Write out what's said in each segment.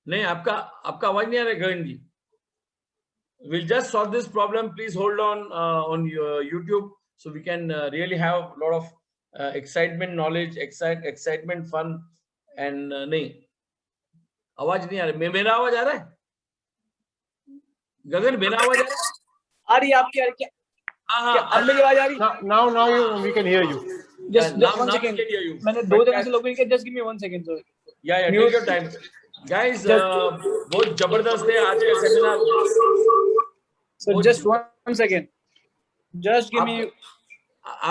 नहीं, आपका आपका आवाज नहीं आ रहा है गगन जी. We'll just solve this problem. Please hold on your YouTube, so we can really have a lot of excitement, knowledge, excitement, fun, and नहीं, आवाज नहीं आ रही. मेरा आवाज आ रहा है गगन? मेरा आवाज आ रहा है? आ रही है आपकी? आ रही है? हाँ, अब मेरी आवाज आ रही है? Now we can hear you. Just now 1 we second. can hear you. मैंने 2 जगह से लॉगिन किया. Just give me 1 second, sir. Yeah, take your time, guys. बहुत जबरदस्त है आज का seminar. So just 1 second. Just give me.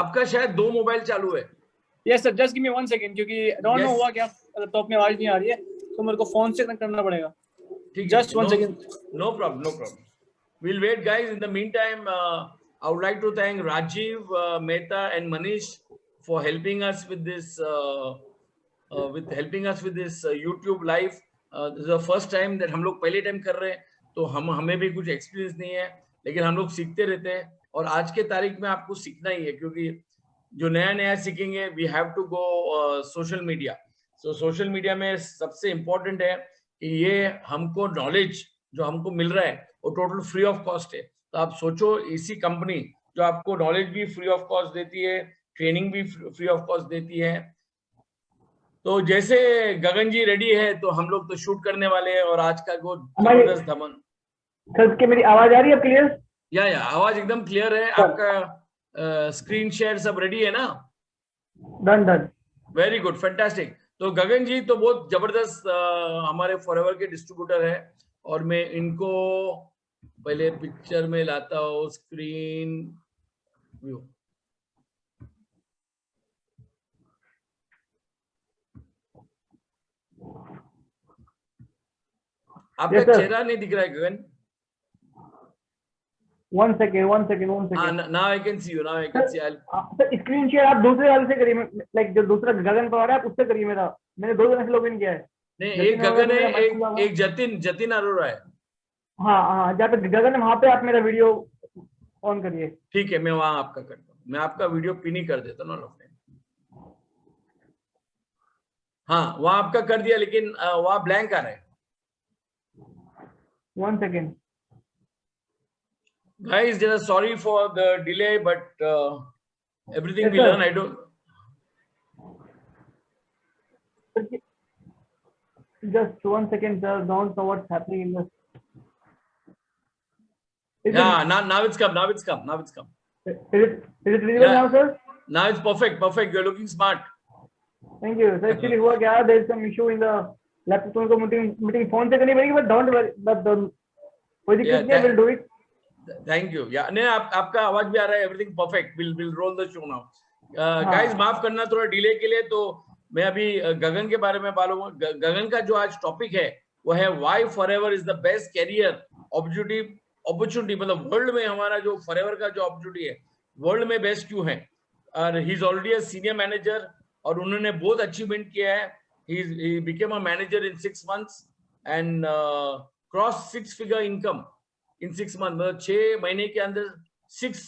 आपका शायद 2 मोबाइल चालू है. Yes sir, just give me 1 second क्योंकि don't know हुआ क्या, लैपटॉप में आवाज नहीं आ रही है, तो मेरे को फोन से कनेक्ट करना पड़ेगा. Just 1 second. No problem. We'll wait, guys. In the meantime, I would like to thank Rajiv, Mehta, and Manish for helping us with this. YouTube live. This is the first time that हम लोग पहले time कर रहे हैं, तो हमें भी कुछ एक्सपीरियंस नहीं है, लेकिन हम लोग सीखते रहते हैं. और आज के तारीख में आपको सीखना ही है, क्योंकि जो नया सीखेंगे, we have to go social media. So social media में सबसे इम्पोर्टेंट है कि ये हमको नॉलेज जो हमको मिल रहा है वो टोटल फ्री ऑफ कॉस्ट है. तो आप सोचो, इसी कंपनी जो आपको नॉलेज भी फ्री ऑफ कॉस्ट देती है, ट्रेनिंग भी फ्री ऑफ कॉस्ट देती है. तो जैसे गगन जी रेडी है, तो हम लोग तो शूट करने वाले हैं. और आज का वो जबरदस्त धमन. सर, क्या मेरी आवाज आ रही है क्लियर? या आवाज एकदम क्लियर है. आपका स्क्रीन शेयर सब रेडी है ना? डन. Very good, fantastic. तो गगन जी तो बहुत जबरदस्त हमारे फॉरएवर के डिस्ट्रीब्यूटर है, और मैं इनको पहले पिक्चर में लाता हूँ, स्क्रीन व्यू. आपका चेहरा नहीं दिख रहा है गगन. 1 second. Now I can see you. Sir, screen share आप दूसरे वाले से करिए, लाइक जो दूसरा गगन पर आ रहा है आप उससे करिए. मैंने 2 जगह से लॉगिन किया है. नहीं, एक गगन है, एक जतिन अरोड़ा है. हाँ, जहाँ पे गगन है वहां पे आप मेरा वीडियो ऑन करिए. ठीक है, मैं वहां आपका करता हूँ. मैं आपका वीडियो पिन ही कर देता हूँ. हाँ, वहां आपका कर दिया, लेकिन वहां ब्लैंक आ रहा है. 1 second. Guys, sorry for the delay, but everything we learn, I don't. Just 1 second, sir. Don't know what's happening in this. Yeah, now it's come. Is it visible now, sir? Now it's perfect. You're looking smart. Thank you. So actually हुआ क्या, there is some issue in the laptop. तुमको meeting phone से करनी पड़ेगी, but don't worry. कोई दिक्कत नहीं है, we'll do it. Thank you. Yeah, नहीं, आपका आवाज भी आ रहा है. Everything perfect. We'll roll the show now. Guys, माफ करना थोड़ा डिले के लिए. तो मैं अभी गगन के बारे में बालूंगा. गगन का जो आज टॉपिक है वो है Why Forever is the best career opportunity. मतलब वर्ल्ड में हमारा जो फॉरएवर का जो अपॉर्चुनिटी है, वर्ल्ड में बेस्ट क्यों है. और he is already a senior manager, और उन्होंने बहुत अचीवमेंट किया है. He became a manager in 6 months and cross 6 figure income in 6 months. मतलब 6 महीने के अंदर 6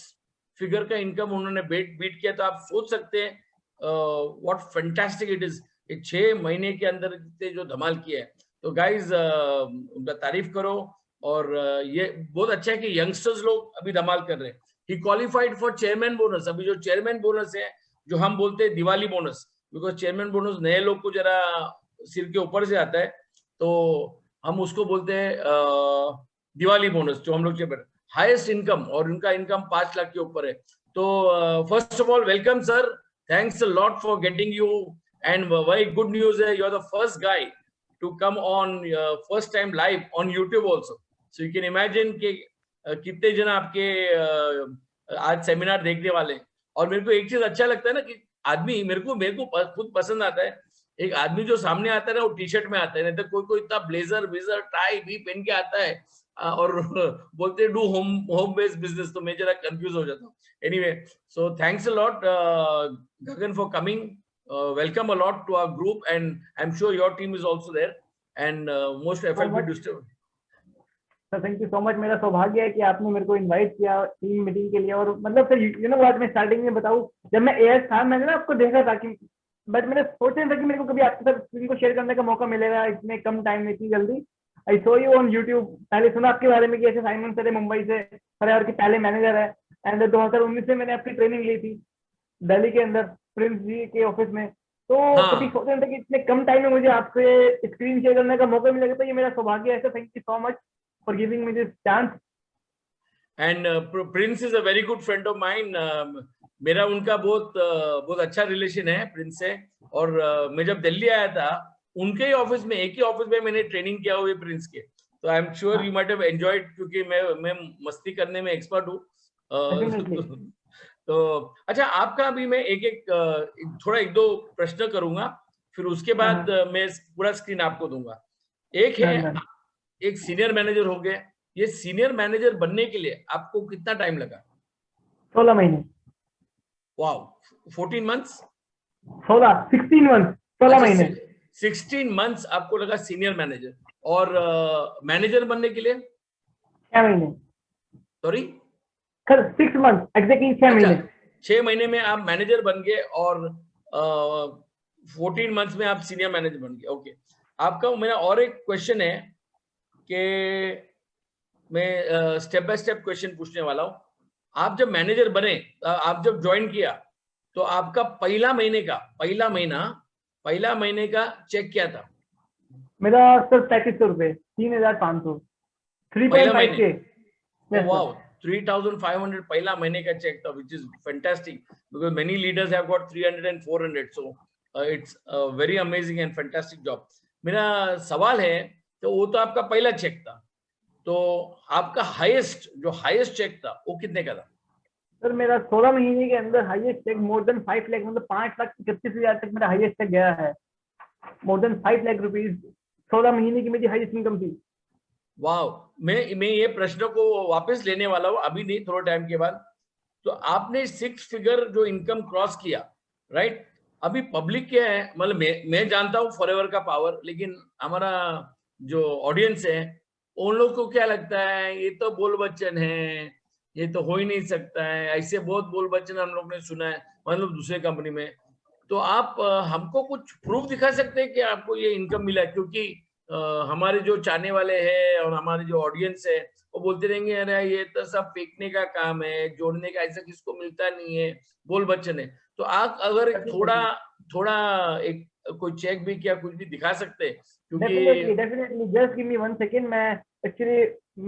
figure का इनकम उन्होंने बीट किया. तो आप सोच सकते हैं व्हाट फैंटास्टिक इट इज. 6 महीने के अंदर जो धमाल किया है. तो गाइज उनका तारीफ करो. और ये बहुत अच्छा है कि यंगस्टर्स लोग अभी धमाल कर रहे हैं. ही क्वालिफाइड फॉर चेयरमैन बोनस. अभी जो चेयरमैन बोनस है, जो हम बोलते हैं Diwali bonus, because chairman bonus नए लोग को जरा सिर के ऊपर से आता है, तो हम उसको बोलते हैं दिवाली बोनस, जो हम लोग हाईएस्ट इनकम, और उनका इनकम 5 लाख के ऊपर है. तो first of all welcome sir, thanks a lot for getting you. And very good news है, you are the first guy to come on first time live on YouTube also. So you can imagine कि कितने जन आपके आज seminar देखने वाले हैं. और मेरे को एक चीज अच्छा लगता है ना, कि आदमी मेरे को खुद पसंद आता है. एक आदमी जो सामने आता है ना, वो टी शर्ट में आता है, नहीं तो कोई इतना ब्लेजर टाई भी पहन के आता है और बोलते डू होम बेस्ड बिजनेस. तो मैं जरा कंफ्यूज हो जाता हूँ. Anyway, so thanks a lot Gagan for coming. Welcome a lot to our group, and I am sure your team is also there, and most FLP distributor. Sir thank you so much. मेरा सौभाग्य है कि आपने मेरे को invite किया team meeting के लिए. और मतलब सर यू नो व्हाट, मैं स्टार्टिंग में बताऊं, जब मैं एएस था, मैंने ना आपको देखा था, कि बट मैंने सोचा था कि मेरे को कभी आपके साथ स्क्रीन को शेयर करने का मौका मिलेगा इतने कम टाइम में, इतनी जल्दी. आई सो यू ऑन यूट्यूब, पहले सुना आपके बारे में कि ऐसे साइमन सर है मुंबई से, फरयार के पहले मैनेजर है, एंड 2019 में मैंने आपकी ट्रेनिंग ली थी दिल्ली के अंदर प्रिंस जी के ऑफिस में। तो कभी सोच रहे थे कि इतने कम टाइम में मुझे आपसे स्क्रीन शेयर करने का मौका मिलेगा, तो ये मेरा सौभाग्य है। Thank you so much for giving me this chance. And Prince is a very good friend of mine. मेरा उनका बहुत अच्छा रिलेशन है प्रिंस से। और मैं जब दिल्ली आया था उनके ही ऑफिस में, एक ही ऑफिस में मैंने ट्रेनिंग किया हुआ है प्रिंस के। तो आई am sure you might have enjoyed, क्योंकि मैं मस्ती करने में एक्सपर्ट हूँ। तो अच्छा, आपका अभी मैं थोड़ा एक दो प्रश्न करूंगा, फिर उसके बाद मैं पूरा स्क्रीन आपको दूंगा। एक है, एक सीनियर मैनेजर हो गए, ये सीनियर मैनेजर बनने के लिए आपको कितना टाइम लगा? 16 महीने। Wow, 14 months? 16 मंथ, 16 महीने। 16 मंथ्स आपको लगा सीनियर मैनेजर। और मैनेजर बनने के लिए 6 महीने। सॉरी 6 मंथ एग्जैक्टली, 6 महीने। 6 महीने में आप मैनेजर बन गए और 14 मंथ्स में आप सीनियर मैनेजर बन गए। ओके, आपका मेरा और एक क्वेश्चन है कि मैं स्टेप बाय स्टेप क्वेश्चन पूछने वाला हूँ। आप जब मैनेजर बने, आप जब ज्वाइन किया, तो आपका पहला महीने का चेक क्या था? मेरा सर 3500 रुपए, 3500, 3.5K। वाओ, 3,500 पहला महीने का चेक था, which is fantastic because many leaders have got 300 and 400, so it's a very amazing and fantastic job. मेरा सवाल है, तो वो तो आपका पहला चेक था, तो आपका जो हाईएस्ट चेक था वो कितने का था? सर मेरा 16 महीने के अंदर highest check more than 5 lakh, मतलब 5,31,000 तक मेरा हाईएस्ट चेक गया है। मोर देन 5 लाख रुपीज 16 महीने की मेरी हाईएस्ट इनकम थी। वाह, मैं ये प्रश्न को वापस लेने वाला हूँ, अभी नहीं, थोड़ा टाइम के बाद। तो आपने 6 फिगर जो इनकम क्रॉस किया, राइट? अभी पब्लिक क्या है, मतलब मैं जानता हूँ फॉरएवर का पावर, लेकिन हमारा जो ऑडियंस है उन लोग को क्या लगता है, ये तो बोल बच्चन है, ये तो हो ही नहीं सकता है, ऐसे बहुत बोल बच्चन हम लोग ने सुना है, मतलब दूसरे कंपनी में। तो आप हमको कुछ प्रूफ दिखा सकते हैं कि आपको ये इनकम मिला? क्योंकि हमारे जो चाहने वाले हैं और हमारे जो ऑडियंस है वो बोलते रहेंगे, अरे ये तो सब फेंकने का काम है, जोड़ने का ऐसा किसको मिलता नहीं है, बोल बच्चन है। तो आप अगर थोड़ा एक कोई चेक भी क्या कुछ भी दिखा सकते हैं? क्योंकि definitely just give me 1 second. मैं एक्चुअली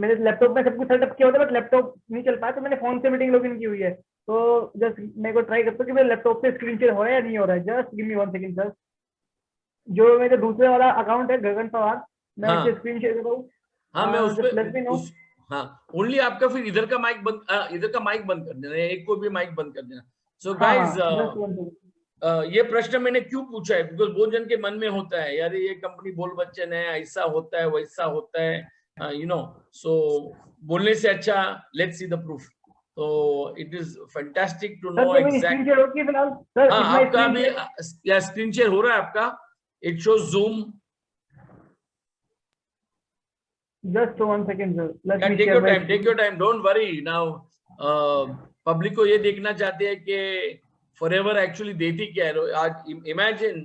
मेरे लैपटॉप में सब कुछ सेटअप किया होता है, बट लैपटॉप नहीं चल पाया, तो मैंने फोन से मीटिंग लॉगिन की हुई है। तो जस्ट मेरे को ट्राई करता हूँ कि मेरे लैपटॉप पे स्क्रीन शेयर हो रहा है या नहीं हो रहा है। Just give me 1 second sir. जो मेरे दूसरे वाला अकाउंट है गगन पवार, मैं उससे स्क्रीन शेयर कर रहा हूँ। हाँ, मैं ओनली आपका फिर इधर का माइक बंद कर देना, एक को भी माइक बंद कर देना। सो गाइस, ये प्रश्न मैंने क्यों पूछा है, बिकॉज बहुत जन के मन में होता है, यार ये कंपनी बोल बच्चन है, ऐसा होता है वैसा होता है, यू नो। सो बोलने से अच्छा लेट्स सी द प्रूफ। तो it is fantastic to know exact. हाँ, आपका भी या स्क्रीन शेयर हो रहा है आपका? It shows zoom. Just 1 second, sir. Let me take your time. Don't worry. Now, public को ये देखना चाहते हैं कि फॉरएवर एक्चुअली देती क्या है। आज इमेजिन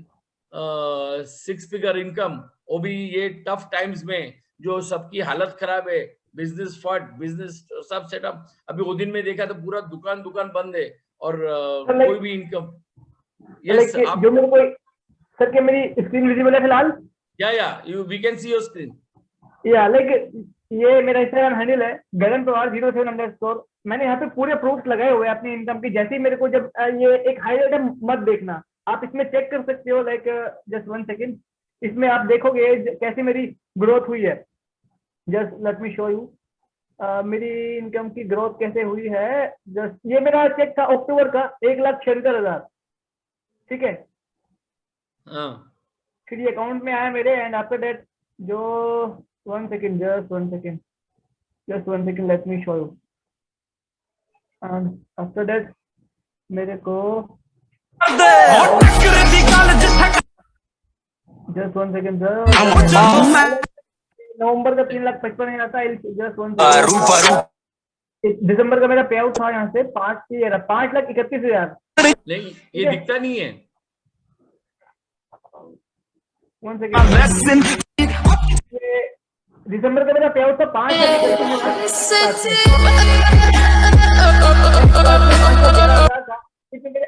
6 फिगर इनकम, वो भी ये टफ टाइम्स में, जो सबकी हालत खराब है, बिजनेस फट, बिजनेस सब सेटअप। अभी वो दिन में देखा तो पूरा दुकान बंद है और कोई भी इनकम। यस, जो मेरे को सर क्या मेरी स्क्रीन विजिबल है फिलहाल? या we can see your screen. या लाइक ये मेरा इंस्टाग्राम हैंडल है गगन पवार 07_। मैंने यहाँ पे पूरे प्रूफ लगाए हुए अपनी इनकम की। जैसे ही मेरे को जब ये एक हाईलाइट है, मत देखना, आप इसमें चेक कर सकते हो। लाइक जस्ट 1 सेकंड, इसमें आप देखोगे कैसे मेरी ग्रोथ हुई है। Just let me show you मेरी इनकम की ग्रोथ कैसे हुई है। जस्ट ये मेरा चेक था अक्टूबर का 1,76,000, ठीक है। फिर ये अकाउंट में आया मेरे, एंड आफ्टर दैट जो 1 second, just 1 second, let me show you. And after that मेरे को just 1 second sir, नवंबर का 3,55,000 था। just 1 second। दिसंबर का मेरा पे आउट था यहाँ से 5,31,000। नहीं, ये दिखता नहीं है। 1 second, दिसंबर का मेरा पे आउट था 5 लाख था, इसमें मेरे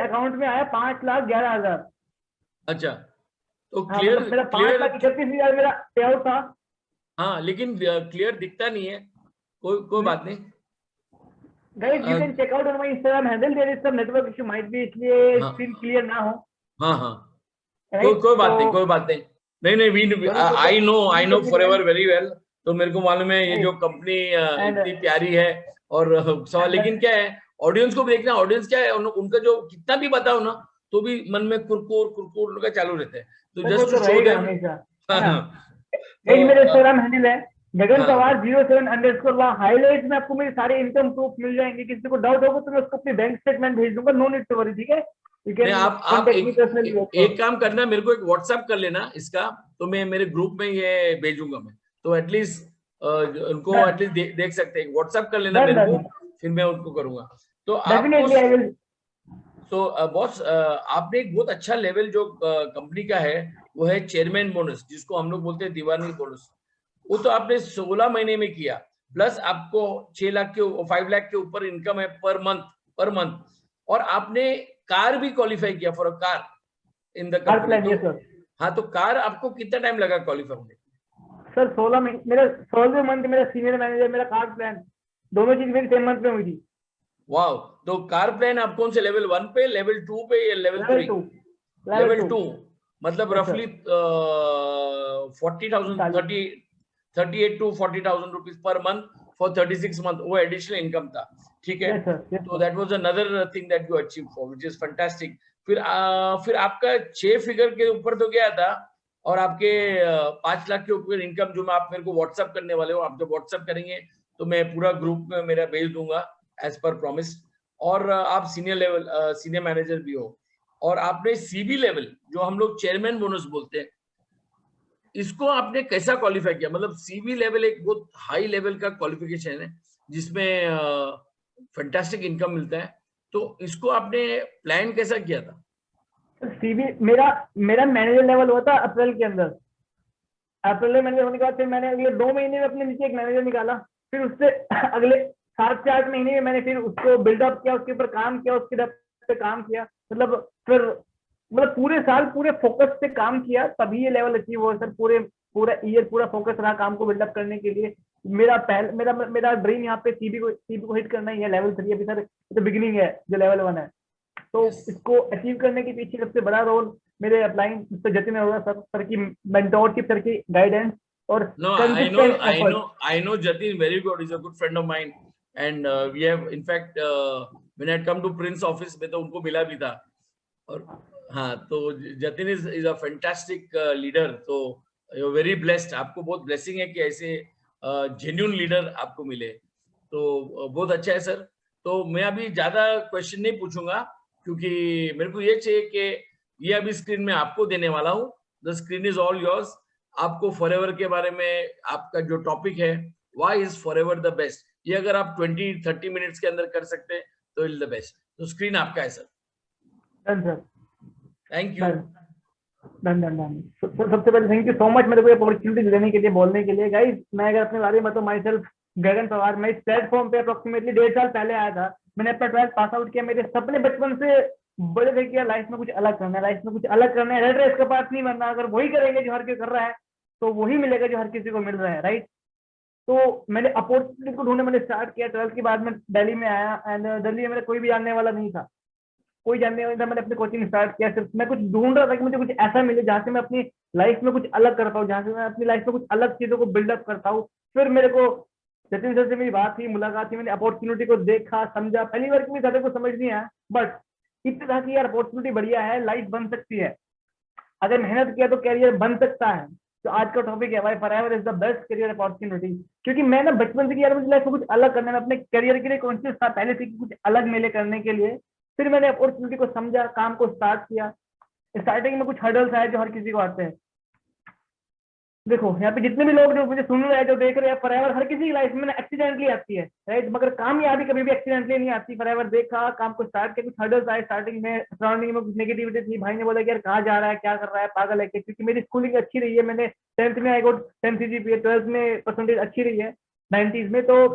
अकाउंट में आया 5,11,000। अच्छा, तो हाँ क्लियर मतलब मेरा क्लियर 5,31,000 मेरा पे आउट था। हाँ, लेकिन क्लियर दिखता नहीं है, कोई बात नहीं। Guys you can check out on my Instagram handle, there is some network issue might be, इसलिए हाँ स्क्रीन क्लियर ना हो। हाँ हाँ, राइट कोई बात नहीं, तो कोई बात नहीं। नहीं नहीं, वी दोनों को I know forever very well. तो मेरे को मालूम है ये जो कंपनी एंड इतनी प्यारी है। और सवाल लेकिन क्या है, ऑडियंस को भी देखना, ऑडियंस क्या है, उनका जो कितना भी बताओ ना, तो भी मन में कुरकुर कुरकुर उनका चालू रहता है। तो वो जस्ट टू तो शो रहेगा देम। हमेशा, है हाँ ना। हाँ। तो गाइस मेरा इंस्टाग्राम हैंडल है गगन हाँ, पवार 07 _ हाईलाइट में आपको मेरे सारे इनकम प्रूफ मिल जाएंगे। किसी को डाउट होगा तो मैं उसको अपनी बैंक स्टेटमेंट भेज दूंगा, नो नीड टू वरी, ठीक है। यू नहीं, कैन आप कांटेक्ट मी पर्सनली एक काम करना, मेरे को एक व्हाट्सएप कर लेना इसका, तो मैं मेरे ग्रुप में ये भेजूंगा मैं, तो एटलीस्ट उनको डन एटलीस्ट देख सकते हैं। व्हाट्सएप कर लेना डन मेरे को, डन फिर मैं उनको करूंगा। तो आपको डेफिनेटली आई विल। तो बॉस, आपने एक बहुत अच्छा लेवल जो कंपनी का है, वो है चेयरमैन बोनस, जिसको हम लोग बोलते हैं दीवानी बोनस। वो तो आपने 16 महीने में किया, प्लस आपको 6 लाख के 5 लाख के ऊपर इनकम है पर मंथ। और आपने कार भी क्वालिफाई किया for a car in the car company. Plan, तो यस सर। हाँ, तो कार आपको कितना टाइम लगा क्वालिफाई होने? सर 16वें मंथ मेरा सीनियर मैनेजर, मेरा कार प्लान, दोनों चीज मेरी सेम मंथ में हुई थी। वाह। तो कार प्लान आप कौन से लेवल 1 पे, लेवल 2 पे या लेवल लेवल 3? 2, लेवल 2 मतलब यस सर। रफली 40,000, 38 to 40,000 rupees per month for 36 month, वो एडिशनल इनकम था। ठीक है, यस सर, यस तो sir. That was another thing that you achieve for, which is fantastic. फिर आपका 6 फिगर के ऊपर तो गया था, और आपके 5 लाख के ऊपर इनकम, जो मैं आप मेरे को व्हाट्सएप करने वाले हो, आप जब व्हाट्सएप करेंगे तो मैं पूरा ग्रुप में मेरा भेज दूंगा एज पर प्रॉमिस। और आप सीनियर मैनेजर भी हो, और आपने सीबी लेवल, जो हम लोग चेयरमैन बोनस बोलते हैं, इसको आपने कैसा क्वालिफाई किया? मतलब सीबी लेवल एक बहुत हाई लेवल का क्वालिफिकेशन है, जिसमें फैंटास्टिक इनकम मिलता है। तो इसको आपने प्लान कैसा किया था? सीबी मेरा मेरा मैनेजर लेवल हुआ था अप्रैल के अंदर। अप्रैल में मैनेजर होने के बाद फिर मैंने अगले 2 महीने में अपने नीचे एक मैनेजर निकाला। फिर उससे अगले 7 से 8 महीने में मैंने फिर उसको बिल्डअप किया, उसके ऊपर काम किया, उसके पे काम किया। मतलब फिर मतलब पूरे साल पूरे फोकस से काम किया, तभी ये लेवल अचीव हुआ सर। पूरा ईयर पूरा फोकस रहा काम को बिल्डअप करने के लिए। मेरा ड्रीम यहाँ पे सीबी को हिट करना ही है। लेवल 3 अभी सर तो बिगिनिंग है, जो लेवल 1 है। तो इसको अचीव करने के पीछे सबसे बड़ा रोल मेरे अपलाइंग मिस्टर जतिन होगा सर की मेंटोरशिप, सर की गाइडेंस और No, consistent effort. I know Jatin very good. He's a good friend of mine, and we have, in fact, when I come to Prince office में तो उनको मिला भी था। और हाँ, तो Jatin is a fantastic leader. तो यू वेरी ब्लेस्ड, आपको बहुत ब्लेसिंग है कि ऐसे जेन्युइन लीडर आपको मिले। तो बहुत अच्छा है सर। तो मैं अभी ज्यादा क्वेश्चन नहीं पूछूंगा, क्योंकि मेरे को ये चाहिए कि ये अभी स्क्रीन में आपको देने वाला हूँ। The screen is all yours. आपको फॉरएवर के बारे में, आपका जो टॉपिक है, why is forever the best, ये अगर आप 20-30 मिनट्स के अंदर कर सकते हैं तो इज द बेस्ट। तो स्क्रीन आपका है sir. Done sir, thank you. Done done done. सबसे पहले थैंक यू सो मच मेरे को ये अपॉर्चुनिटी देने के लिए, बोलने के लिए। गाइस मैं अगर अपने बारे में बताऊं, माई सेल्फ गगन पवार, मैं इस प्लेटफॉर्म पे अप्रोक्सीमेटली 1.5 साल पहले आया था। मैंने अपना 12th पास आउट किया। मेरे सपने बचपन से बड़े थे कि लाइफ में कुछ अलग करना है, लाइफ में कुछ अलग करना है। रेड रेस का पास नहीं बनना। अगर वही करेंगे जो हर कोई कर रहा है, तो वही मिलेगा जो हर किसी को मिल रहा है, राइट। तो मैंने अपॉर्चुनिटी को ढूंढना मैंने स्टार्ट किया। 12th के बाद में दिल्ली में आया, एंड दिल्ली में मेरा कोई भी जानने वाला नहीं था, कोई जानने वाला था। मैंने अपनी कोचिंग स्टार्ट किया। सिर्फ मैं कुछ ढूंढ रहा था कि मुझे कुछ ऐसा मिले जहाँ से मैं अपनी लाइफ में कुछ अलग कर पाऊँ, जहाँ से मैं अपनी लाइफ में कुछ अलग चीजों को बिल्डअप करता हूँ। फिर मेरे को जतिन सर से मेरी बात हुई, मुलाकात हुई, मैंने अपॉर्चुनिटी को देखा, समझा। पहली बार की ज्यादा कुछ समझ नहीं आया, बट इतना था कि यार अपॉर्चुनिटी बढ़िया है, लाइफ बन सकती है। अगर मेहनत किया तो कैरियर बन सकता है। तो आज का टॉपिक है why Forever is the best career opportunity. क्योंकि मैं ना बचपन से यार मुझे लाइफ में कुछ अलग करना है। मैं अपने करियर के लिए कॉन्शियस था पहले से कि कुछ अलग मिले करने के लिए। फिर मैंने अपॉर्चुनिटी को समझा, काम को स्टार्ट किया। स्टार्टिंग में कुछ हर्डल्स आए जो हर किसी को आते हैं। देखो यहाँ पे जितने भी लोग जो मुझे सुन रहे हैं, जो देख रहे हैं, फॉरएवर हर किसी की लाइफ में ना एक्सीडेंटली आती है, राइट, मगर कामयाबी कभी भी एक्सीडेंटली नहीं आती। फॉरएवर देखा, काम को स्टार्ट किया, कुछ हर्डल्स आए स्टार्टिंग में, सराउंडिंग में कुछ नेगेटिविटी थी, भाई ने बोला कि यार कहाँ जा रहा है, क्या कर रहा है, पागल है क्या, क्योंकि मेरी स्कूलिंग अच्छी रही है, मैंने 10th में आई गॉट 10 CGPA, 12th में परसेंटेज अच्छी रही है 90s में। तो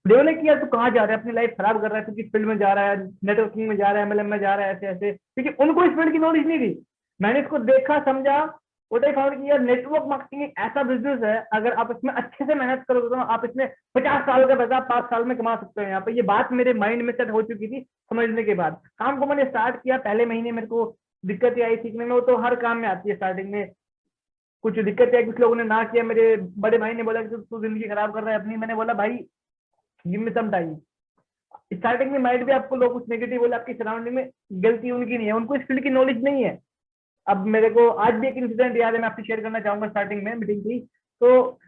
बोले कि यार तू कहाँ जा रहा है, अपनी लाइफ खराब कर रहा है, तू किस फील्ड में जा रहा है, नेटवर्किंग में जा रहा है, MLM में जा रहा है, ऐसे ऐसे, क्योंकि उनको इस फील्ड की नॉलेज नहीं थी। मैंने इसको देखा, समझा, व्हाट आई फाउंड कि यार नेटवर्क मार्केटिंग एक ऐसा बिजनेस है, अगर आप इसमें अच्छे से मेहनत करोगे तो आप इसमें 50 साल का पैसा 5 साल में कमा सकते हो। यहाँ पे ये बात मेरे माइंड में सेट हो चुकी थी। समझने के बाद काम को मैंने स्टार्ट किया। पहले महीने मेरे को दिक्कतें आई सीखने में, वो तो हर काम में आती है स्टार्टिंग में, कुछ दिक्कतें आई, कुछ लोगों ने ना किया। मेरे बड़े भाई ने बोला कि तू जिंदगी खराब कर रहा है अपनी। मैंने बोला भाई give me some time. Starting में माइंड भी आपको लोग कुछ नेगेटिव बोले, आपकी सराउंडिंग में, गलती उनकी नहीं है, उनको इस फील्ड की नॉलेज नहीं है। अब मेरे को आज भी एक इंसिडेंट याद है, मैं आपसे शेयर करना चाहूंगा। स्टार्टिंग में मीटिंग थी, तो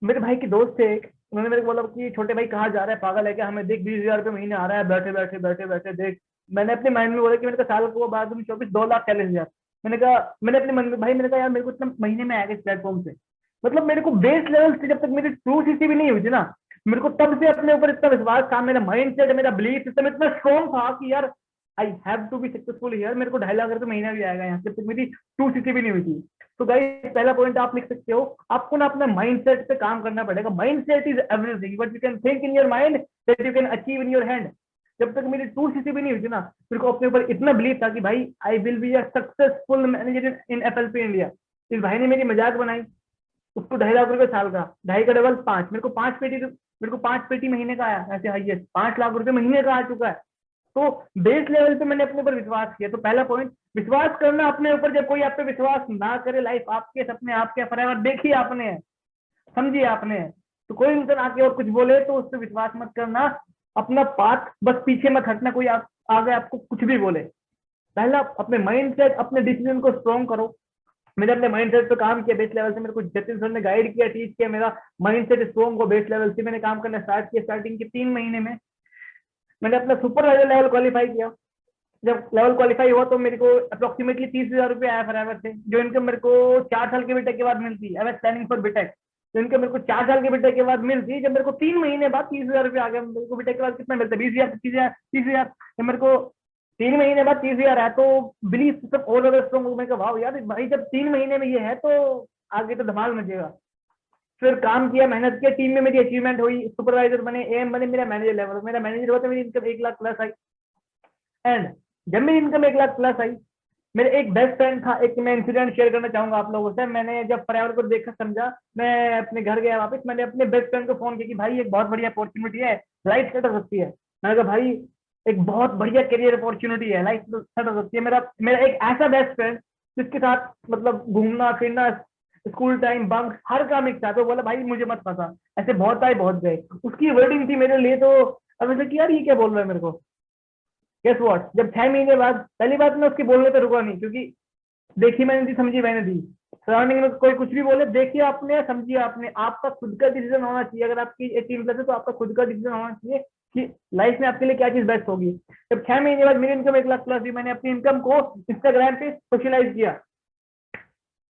मेरे भाई के दोस्त थे एक, उन्होंने मेरे को बोला कि छोटे भाई कहाँ जा रहा है, पागल है क्या, हमें देख 20,000 रुपये महीने आ रहा है, बैठे बैठे बैठे बैठे देख। मैंने अपने माइंड में बोला कि मैंने कहा साल को बाद में 24 2,40,000। मैंने कहा, मैंने अपने मन में भाई, मैंने कहा यार मेरे को इतना महीने में आएगा इस प्लेटफॉर्म से। मतलब मेरे को बेस लेवल से जब तक मेरी ट्रू सिटी भी नहीं हुई थी ना, मेरे को तब से अपने ऊपर इतना विश्वास था, मेरा माइंड सेट, मेरा बिलीफ सिस्टम इतना स्ट्रॉन्ग था कि यार I have to be successful here, मेरे को 2.5 लाख रुपये महीना भी आएगा यहाँ से, जब तक मेरी ट्रू सिटी भी नहीं हुई थी। तो गाइस पहला पॉइंट आप लिख सकते हो, आपको ना अपना माइंडसेट पे काम करना पड़ेगा। Mindset is everything, but you can think in your mind that you can achieve in your hand. जब तक मेरी टू सीसी भी नहीं हुई थी ना, मेरे को अपने ऊपर इतना बिलीव था कि भाई I will be a successful manager in FLP India. इस भाई ने मेरी मजाक बनाई, उसको 2.5 लाख रुपए साल का, 2.5 का डबल 5, मेरे को 5 पेटी महीने का आया, ऐसे हाईएस्ट 5 लाख रुपए महीने का आ चुका है। तो बेस लेवल पे मैंने अपने ऊपर विश्वास किया। तो पहला पॉइंट, विश्वास करना अपने ऊपर। जब कोई आप पे विश्वास ना करे, लाइफ आपके सपने आपके फॉरएवर देखिए आपने, समझिए आपने, तो कोई इंसान आके और कुछ बोले तो उस पर विश्वास मत करना, अपना पाथ बस पीछे मत हटना, कोई आप आगे आपको कुछ भी बोले। पहला अपने माइंडसेट, अपने डिसीजन को स्ट्रॉन्ग करो। मैंने अपने माइंडसेट पे काम किया बेस लेवल से, मेरे को जतिन सर ने गाइड किया, टीच किया, मेरा माइंडसेट स्ट्रॉन्ग हो बेस लेवल से। मैंने काम करना स्टार्ट किया। स्टार्टिंग के 3 महीने में मैंने अपना सुपरवाइजर लेवल क्वालिफाई किया। जब लेवल क्वालिफाई हुआ तो मेरे को अप्रोक्सीमेटली 30,000 रुपये आया फॉरएवर से, जो इनकम मेरे को 4 साल के बीटेक के बाद मिलती है। I was planning for BTech, तो इनकम मेरे को 4 साल के बीटेक के बाद मिलती। जब मेरे को 3 महीने बाद 30,000 रुपये आ गया, मेरे को बीटेक के बाद कितना मिलता है, 20,000, 25,000, 30,000। जब मेरे को 3 महीने बाद 30,000 है तो believe system all over strong. मैं कहा वाह यार भाई, जब 3 महीने में ये है तो आगे तो धमाल मचेगा। फिर काम किया, मेहनत किया, टीम में मेरी अचीवमेंट हुई, सुपरवाइजर बने, AM बने, मेरा मैनेजर लेवल, मेरा मैनेजर हुआ तो मेरी income 1 lakh plus I. And जब मेरी इनकम 1 लाख प्लस आई, मेरे एक बेस्ट फ्रेंड था, एक मैं इंसिडेंट शेयर करना चाहूंगा आप लोगों से। मैंने जब फॉरएवर को देखा समझा, मैं अपने घर गया वापस, मैंने अपने बेस्ट फ्रेंड को फोन किया कि भाई एक बहुत बढ़िया अपॉर्चुनिटी है, लाइफ सेट हो सकती है। मैंने कहा भाई एक बहुत बढ़िया करियर अपॉर्चुनिटी है, लाइफ सेट हो सकती है। मेरा एक ऐसा बेस्ट फ्रेंड जिसके साथ मतलब घूमना फिरना, स्कूल टाइम बंक, हर काम एक साथ। वो बोला भाई मुझे मत फंसा, ऐसे बहुत आए बहुत गए, उसकी वर्डिंग थी मेरे लिए। तो अब ऐसे कि यार ये क्या बोल रहा है मेरे को। गेस व्हाट, जब 6 महीने बाद, पहली बात मैं उसकी बोलने पे रुका नहीं, क्योंकि देखी मैंने थी, समझी मैंने थी। सराउंडिंग में कोई कुछ भी बोले, देखिए आपने, समझिए आपने, आपका खुद का डिसीजन होना चाहिए। अगर आपकी 18+ है तो आपका खुद का डिसीजन होना चाहिए कि लाइफ में आपके लिए क्या चीज बेस्ट होगी। जब 6 महीने बाद मेरी इनकम 1 लाख प्लस हुई, मैंने अपनी इनकम को इंस्टाग्राम पे सोशलाइज किया।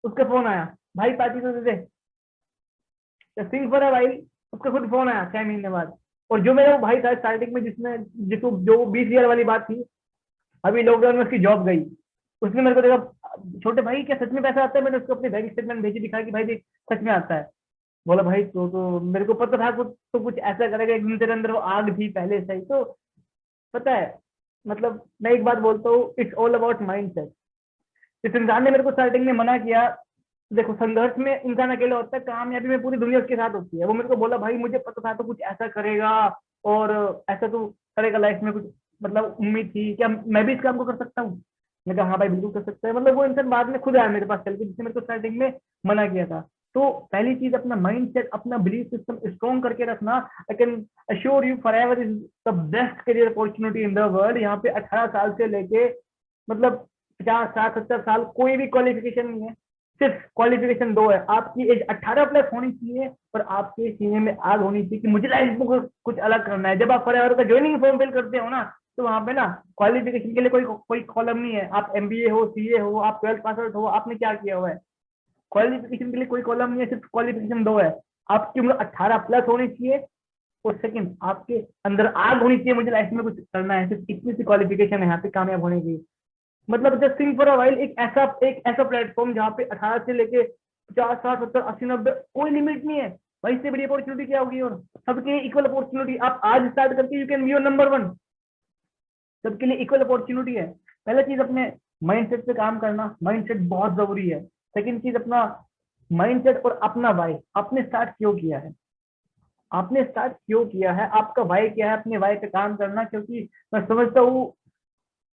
उसका फोन आया, भाई पार्टी तो दे दे, सिंग फॉर अ वाइल। उसका खुद फोन आया 6 महीने बाद। और जो मेरा वो भाई था स्टार्टिंग में, जिसको जो 20,000 वाली बात थी, अभी लॉकडाउन में उसकी जॉब गई। उसने मेरे को देखा, छोटे भाई क्या सच में पैसा आता है। मैंने उसको अपनी बैंक स्टेटमेंट भेजी, दिखाया कि भाई देख सच में आता है। बोला भाई तो मेरे को पता था कुछ ऐसा करेगा, एक दिन तेरे अंदर वो आग थी पहले से ही। तो पता है, मतलब मैं एक बात बोलता हूँ, it's all about mind set. इस इंसान ने मेरे को स्टार्टिंग में मना किया। देखो संघर्ष में इंसान अकेला होता है, कामयाबी में पूरी दुनिया उसके साथ होती है। वो मेरे को बोला भाई मुझे पता था तो कुछ ऐसा करेगा और ऐसा तो करेगा लाइफ में, कुछ मतलब उम्मीद थी, क्या मैं भी इस काम को कर सकता हूँ। मैं कहा हाँ भाई बिल्कुल कर सकता है। मतलब वो इंसान बाद में खुद आया मेरे पास चल के, जिसने मेरे को स्टार्टिंग में मना किया था। तो पहली चीज अपना माइंड सेट, अपना बिलीफ सिस्टम स्ट्रॉन्ग करके रखना। I can assure you forever is the best career opportunity in the world. यहाँ पे 18 साल से लेके मतलब 50 60 70 साल कोई भी क्वालिफिकेशन नहीं है, सिर्फ क्वालिफिकेशन 2 है। आपकी एज 18+ होनी चाहिए और आपके सीने में आग होनी चाहिए कि मुझे लाइफ में कुछ अलग करना है। जब आप फॉरएवर का ज्वाइनिंग फॉर्म फिल करते हो ना, तो वहां पे ना क्वालिफिकेशन के लिए कोई कॉलम नहीं है। आप MBA हो, CA हो, आप 12th पास आउट हो, आपने क्या किया हुआ है, क्वालिफिकेशन के लिए कोई कॉलम नहीं है, सिर्फ क्वालिफिकेशन 2 है। आपकी उम्र 18+ होनी चाहिए, और सेकंड आपके अंदर आग होनी चाहिए, मुझे लाइफ में कुछ करना है। सिर्फ इतनी सी क्वालिफिकेशन है यहाँ पे कामयाब होने की। मतलब just think for a while, एक ऐसा प्लेटफॉर्म जहाँ पे 18 से लेके 50, 60, 70, 80, 90 कोई लिमिट नहीं है भाई। इससे बड़ी अपॉर्चुनिटी क्या होगी? और सबके इक्वल अपॉर्चुनिटी। आप आज स्टार्ट करके you can be your number 1। सबके लिए इक्वल अपॉर्चुनिटी है। पहला चीज अपने माइंडसेट पे काम करना, माइंडसेट बहुत जरूरी है। सेकंड चीज अपना माइंडसेट और अपना वाई। आपने स्टार्ट क्यों किया है, आपने स्टार्ट क्यों किया है, आपका वाई क्या है, अपने वाई पे काम करना। क्योंकि मैं समझता हूँ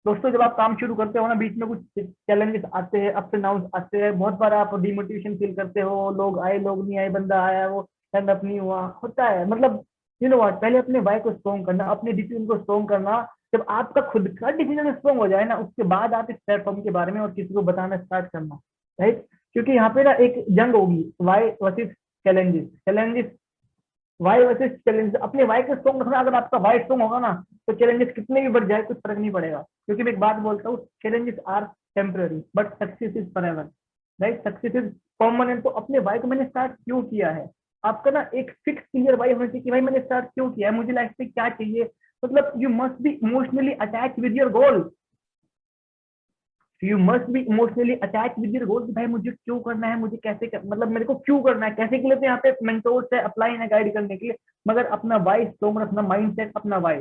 दोस्तों, जब आप काम शुरू करते हो ना, बीच में कुछ चैलेंजेस आते हैं, अप्स एंड डाउन आते हैं, बहुत बार आप डिमोटिवेशन फील करते हो, लोग आए लोग नहीं आए, बंदा आया वो स्टैंड अप नहीं हुआ, होता है। मतलब यू नो व्हाट, पहले अपने वाई को स्ट्रॉन्ग करना, अपने डिसीजन को स्ट्रॉन्ग करना। जब आपका खुद का डिसीजन स्ट्रॉन्ग हो जाए ना, उसके बाद आप इस प्लेटफॉर्म के बारे में और किसी को बताना स्टार्ट करना, राइट। क्योंकि यहाँ पे ना एक जंग होगी, why versus challenges. Why versus challenge. अपने वाई को स्ट्रॉन्ग रखना। अगर आपका वाई स्ट्रॉन्ग होगा ना, तो चैलेंजेस कितने भी बढ़ जाए कुछ फर्क नहीं पड़ेगा। क्योंकि मैं एक बात बोलता हूँ, challenges are temporary but success is forever, right. Success is permanent. तो अपने वाई को मैंने स्टार्ट क्यों किया है, आपका ना एक फिक्स क्लियर वाई होना चाहिए कि भाई मैंने स्टार्ट क्यों किया है, मुझे लाइफ में क्या चाहिए। मतलब you must be emotionally attach with your goal. You must be emotionally attach with your goal. भाई मुझे क्यों करना है, मुझे मतलब मेरे को क्यों करना है, कैसे के लिए। तो यहाँ पे मेंटोर्स है, अप्लाई है गाइड करने के लिए। मगर अपना वाई स्ट्रॉन्ग रखना, माइंडसेट अपना वाई,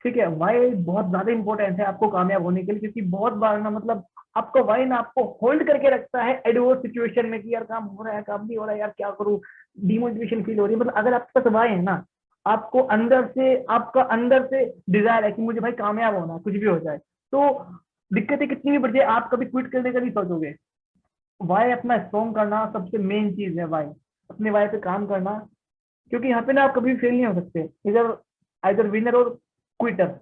ठीक है। वाई बहुत ज्यादा इंपॉर्टेंट है आपको कामयाब होने के लिए। क्योंकि बहुत बार ना, मतलब आपका वाई ना आपको होल्ड करके रखता है एडवर्स सिचुएशन में कि यार काम हो रहा है, काम नहीं हो रहा है, यार क्या करूं, डिमोटिवेशन फील हो रही है। मतलब अगर आपके पास वाई है ना, आपको आपका अंदर से डिजायर है कि मुझे भाई कामयाब होना है, कुछ भी हो जाए। तो दिक्कतें कितनी भी बढ़ जाए, आप कभी क्विट करने का नहीं सोचोगे। वाई अपना स्ट्रॉन्ग करना सबसे मेन चीज है। वाई, अपने वाई पे काम करना। क्योंकि यहाँ पे ना आप कभी फेल नहीं हो सकते, इधर विनर और क्विटर।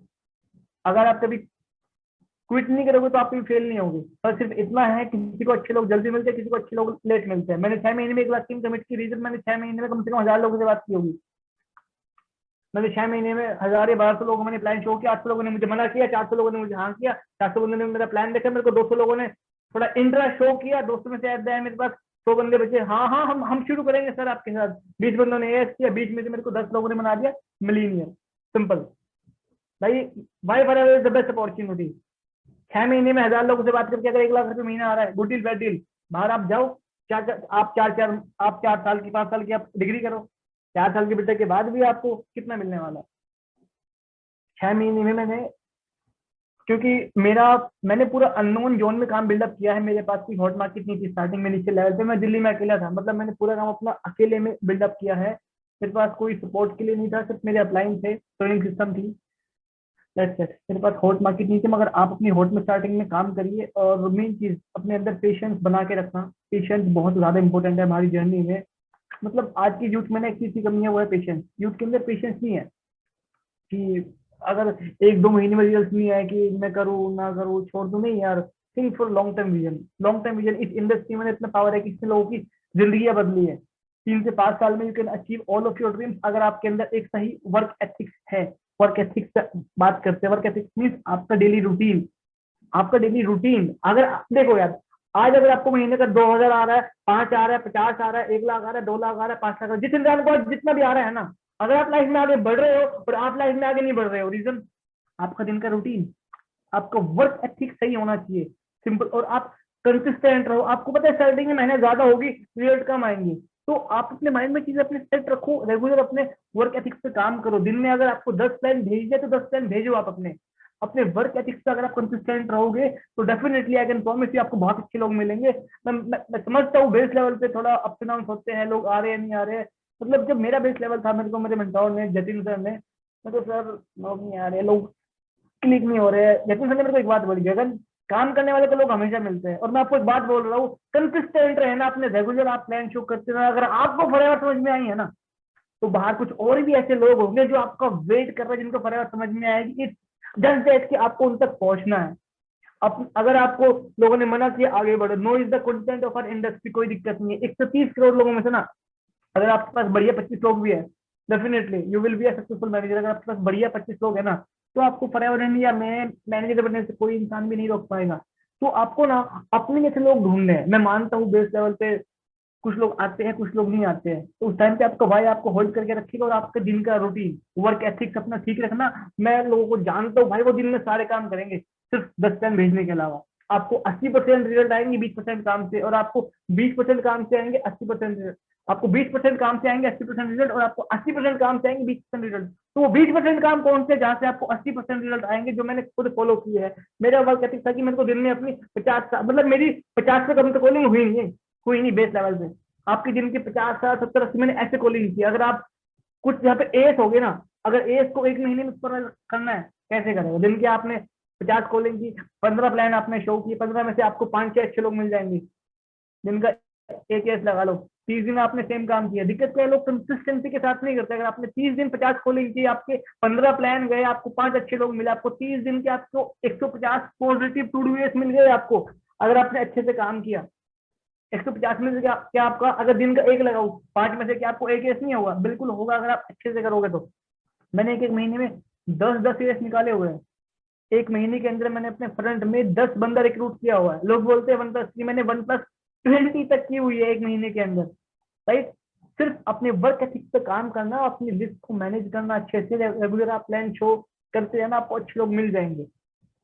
अगर आप कभी क्विट नहीं करोगे तो आप कभी फेल नहीं होगे। पर सिर्फ इतना है, किसी को अच्छे लोग जल्दी मिलते हैं, किसी को अच्छे लोग लेट मिलते हैं। मैंने 6 महीने में 1 लाख टीम कमिट की। रीजन, मैंने 6 महीने में कम से कम 1000 लोगों से बात की होगी। मैंने 6 महीने में 1000 या 1200 लोगों मैंने प्लान शो किया। 800 लोगों ने मुझे मना किया, 400 लोगों ने मुझे हाँ किया, 400 बंदों ने मेरा प्लान देखा, मेरे को 200 लोगों ने थोड़ा इंटरेस्ट शो किया। 200 में से ऐड है मेरे पास 100 बंदे बचे, हाँ हाँ हम शुरू करेंगे सर आपके साथ। 20 बंदों ने यस किया, 20 में से मेरे को 10 लोगों ने बना दिया मिलीनियर। सिंपल भाई। भाई फॉर द बेस्ट अपॉर्चुनिटी। 6 महीने में 1000 लोगों से बात करके अगर 1 लाख रुपए महीना आ रहा है, गुड डील बैड डील। बाहर आप जाओ, आप 4 साल की 5 साल की आप डिग्री करो, 4 साल के बीटेक के बाद भी आपको कितना मिलने वाला है। 6 महीने में क्योंकि मैंने पूरा अननोन जोन में काम बिल्डअप किया है। मेरे पास कोई हॉट मार्केट नहीं थी स्टार्टिंग में, नीचे लेवल पे मैं दिल्ली में अकेला था। मतलब मैंने पूरा काम अपना अकेले में बिल्डअप किया है। मेरे पास कोई सपोर्ट के लिए नहीं था, सिर्फ मेरे अपलाइन थे, ट्रेनिंग सिस्टम थी, दैट्स इट। मेरे पास हॉट मार्केट नहीं थी। मगर आप अपनी हॉट में स्टार्टिंग में काम करिए। और मेन चीज अपने अंदर पेशेंस बना के रखना। पेशेंस बहुत ज्यादा इंपॉर्टेंट है हमारी जर्नी में। मतलब आज की यूथ में ना एक चीज की कमी है, वो है पेशेंस। यूथ के अंदर पेशेंस नहीं है कि अगर 1-2 महीने में रिजल्ट नहीं आए कि मैं करूँ ना करूँ, छोड़ दूं, नहीं यार। Think for long term vision. Long term vision इस इंडस्ट्री में इतना पावर है कि इसने लोगों की जिंदगी बदली है। 3 से 5 साल में you can achieve all of your dreams, अगर आपके अंदर एक सही वर्क एथिक्स है। वर्क एथिक्स बात करते हैं, वर्क एथिक्स मीन्स आपका डेली रूटीन। अगर देखो यार, आज अगर आपको महीने का 2000 आ रहा है, 5 आ रहा है, 50 आ रहा है, 1 लाख आ रहा है, 2 लाख आ रहा है, 5 लाख आ रहा है, जिस इंसान को जितना भी आ रहा है ना, अगर आप लाइफ में आगे बढ़ रहे हो और आप लाइफ में आगे नहीं बढ़ रहे हो, रीजन आपका दिन का रूटीन, आपका वर्क एथिक सही होना चाहिए। सिंपल। और आप कंसिस्टेंट रहो। आपको पता है सैलरी में मेहनत ज्यादा होगी, रिजल्ट कम आएंगे। तो आप अपने माइंड में चीजें अपने सेट रखो, रेगुलर अपने वर्क एथिक्स पे काम करो। दिन में अगर आपको 10 प्लान भेजिए तो 10 प्लान भेजो। आप अपने वर्क एथिक्स पे अगर आप कंसिस्टेंट रहोगे तो definitely I can promise you आपको बहुत अच्छे लोग मिलेंगे। मैं समझता हूँ बेस लेवल पे थोड़ा अप्स एंड डाउन होते हैं, लोग आ रहे हैं नहीं आ रहे हैं। मतलब जब मेरा बेस लेवल था, मेरे को मेरे मेंटोर ने, जतिन सर ने, मैं तो सर लोग नहीं आ रहे, लोग क्लिक नहीं हो रहे हैं। जतिन सर ने मेरे को एक बात बोली, गगन काम करने वाले तो लोग हमेशा मिलते हैं। और मैं आपको एक बात बोल रहा हूँ, कंसिस्टेंट रहना, अपने रेगुलर आप प्लान शो करते रहना। अगर आपको फॉरएवर समझ में आई है ना, तो बाहर कुछ और भी ऐसे लोग होंगे जो आपका वेट कर रहे हैं, जिनको फॉरएवर समझ में आएगी। इट्स जस्ट दैट कि आपको उन तक पहुंचना है। अगर आपको लोगों ने मना किया आगे बढ़ो, no is the content of our industry, कोई दिक्कत नहीं है। 130 करोड़ लोगों में से ना, अगर आपके पास बढ़िया 25 लोग भी है, definitely you will be a successful manager. अगर आपके पास बढ़िया 25 लोग है ना, तो आपको फॉरएवर या मैनेजर बनने से कोई इंसान भी नहीं रोक पाएगा। तो आपको ना अपने जैसे लोग ढूंढने हैं। मैं मानता हूँ बेस लेवल पे कुछ लोग आते हैं, कुछ लोग नहीं आते हैं, तो उस टाइम पे आपका भाई आपको होल्ड करके रखेगा। और आपका दिन का रूटीन, वर्क एथिक्स अपना ठीक रखना। मैं लोगों को जानता हूँ भाई, वो दिन में सारे काम करेंगे सिर्फ 10 टाइम भेजने के अलावा। आपको 80% रिजल्ट आएंगे 20% काम से, और आपको 20% काम से आएंगे 80% रिजल्ट। आपको 20% काम से आएंगे 80% रिजल्ट, और आपको 80% काम से आएंगे 20% रिजल्ट। तो वो 20% काम कौन से, जहां से आपको 80% रिजल्ट आएंगे, जो मैंने खुद फॉलो किए है। मेरा वर्क एथिक था कि मेरे को दिन में अपनी 50, मतलब मेरी 50 से कम तो कॉलिंग हुई नहीं, हुई नहीं बेस लेवल पे। आपकी दिन की 50, 60, 70, 80 मैंने ऐसे कॉलिंग की। अगर आप कुछ यहाँ पे एस हो गए ना, अगर एस को एक महीने में पूरा करना है, कैसे करेंगे? दिन के आपने 50 कॉलिंग की, 15 प्लान आपने शो किए, 15 में से आपको 5-6 अच्छे लोग मिल जाएंगे। दिन का एक एस लगा लो, 30 दिन आपने सेम काम किया। दिक्कत क्या है, लोग कंसिस्टेंसी के साथ नहीं करते। अगर आपने 30 दिन 50 कॉलिंग की, आपके 15 प्लान गए, आपको 5 अच्छे लोग मिले, आपको 30 दिन के आपको 150 पॉजिटिव टू डू मिल गए आपको, अगर आपने अच्छे से काम किया। 150 में से क्या आपका, अगर दिन का एक लगाऊ 5 में से, क्या आपको एक एस नहीं होगा? बिल्कुल होगा, अगर आप अच्छे से करोगे तो। मैंने एक महीने में 10-10 एस निकाले हुए हैं। एक महीने के अंदर मैंने अपने फ्रंट में 10 बंदा रिक्रूट किया हुआ है। लोग बोलते हैं 1+3, मैंने 1+20 तक की हुई है एक महीने के अंदर। राइट, सिर्फ अपने वर्क एथिक्स पे काम करना, अपनी लिस्ट को मैनेज करना अच्छे से, रेगुलर आप प्लान शो करते रहना, आपको अच्छे लोग मिल जाएंगे।